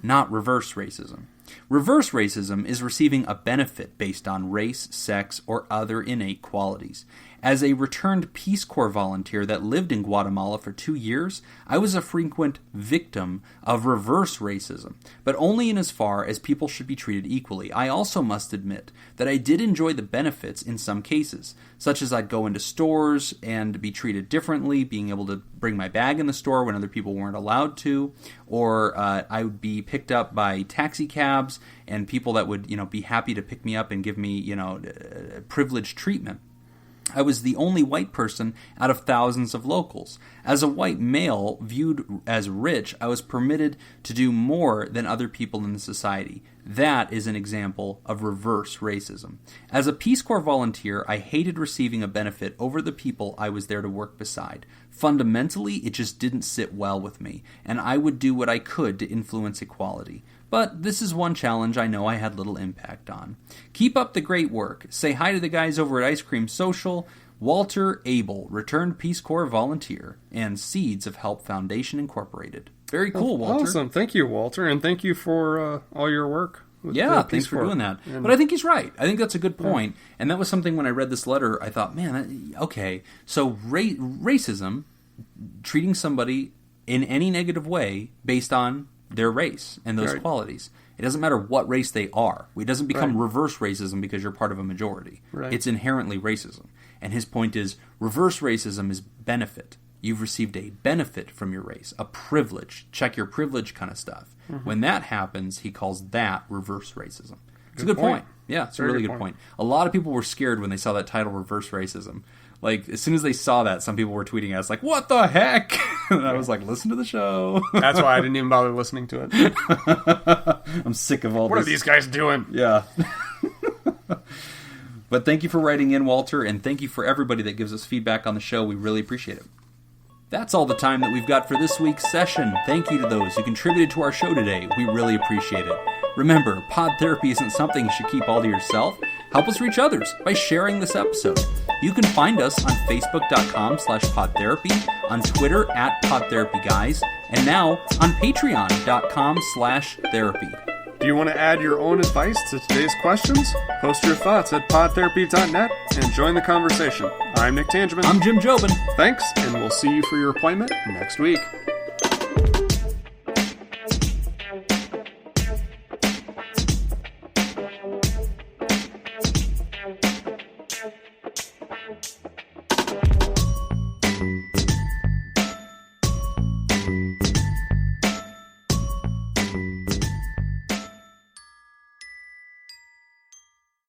not reverse racism. Reverse racism is receiving a benefit based on race, sex, or other innate qualities. As a returned Peace Corps volunteer that lived in Guatemala for 2 years, I was a frequent victim of reverse racism, but only in as far as people should be treated equally. I also must admit that I did enjoy the benefits in some cases, such as I'd go into stores and be treated differently, being able to bring my bag in the store when other people weren't allowed to, or I would be picked up by taxi cabs and people that would, be happy to pick me up and give me, privileged treatment. I was the only white person out of thousands of locals. As a white male viewed as rich, I was permitted to do more than other people in the society. That is an example of reverse racism. As a Peace Corps volunteer, I hated receiving a benefit over the people I was there to work beside. Fundamentally, it just didn't sit well with me, and I would do what I could to influence equality. But this is one challenge I know I had little impact on. Keep up the great work. Say hi to the guys over at Ice Cream Social, Walter Abel, returned Peace Corps volunteer, and Seeds of Help Foundation Incorporated. Very cool, Walter. Awesome. Thank you, Walter, and thank you for all your work. Thanks for doing that. But I think he's right. I think that's a good point. And that was something when I read this letter, I thought, man, okay, so racism, treating somebody in any negative way based on their race and those qualities. It doesn't matter what race they are. It doesn't become reverse racism because you're part of a majority. Right. It's inherently racism. And his point is, reverse racism is benefit. You've received a benefit from your race, a privilege, check your privilege kind of stuff. When that happens, he calls that reverse racism. It's a good point. Yeah, it's a really good point. A lot of people were scared when they saw that title, reverse racism. Like, as soon as they saw that, some people were tweeting at us like, what the heck? And I was like, listen to the show. That's why I didn't even bother listening to it. I'm sick of all this. What are these guys doing? Yeah. But thank you for writing in, Walter, and thank you for everybody that gives us feedback on the show. We really appreciate it. That's all the time that we've got for this week's session. Thank you to those who contributed to our show today. We really appreciate it. Remember, pod therapy isn't something you should keep all to yourself. Help us reach others by sharing this episode. You can find us on Facebook.com/podtherapy, on Twitter @PodTherapyGuys, and now on Patreon.com/therapy. Do you want to add your own advice to today's questions? Post your thoughts at podtherapy.net and join the conversation. I'm Nick Tangeman. I'm Jim Jobin. Thanks, and we'll see you for your appointment next week.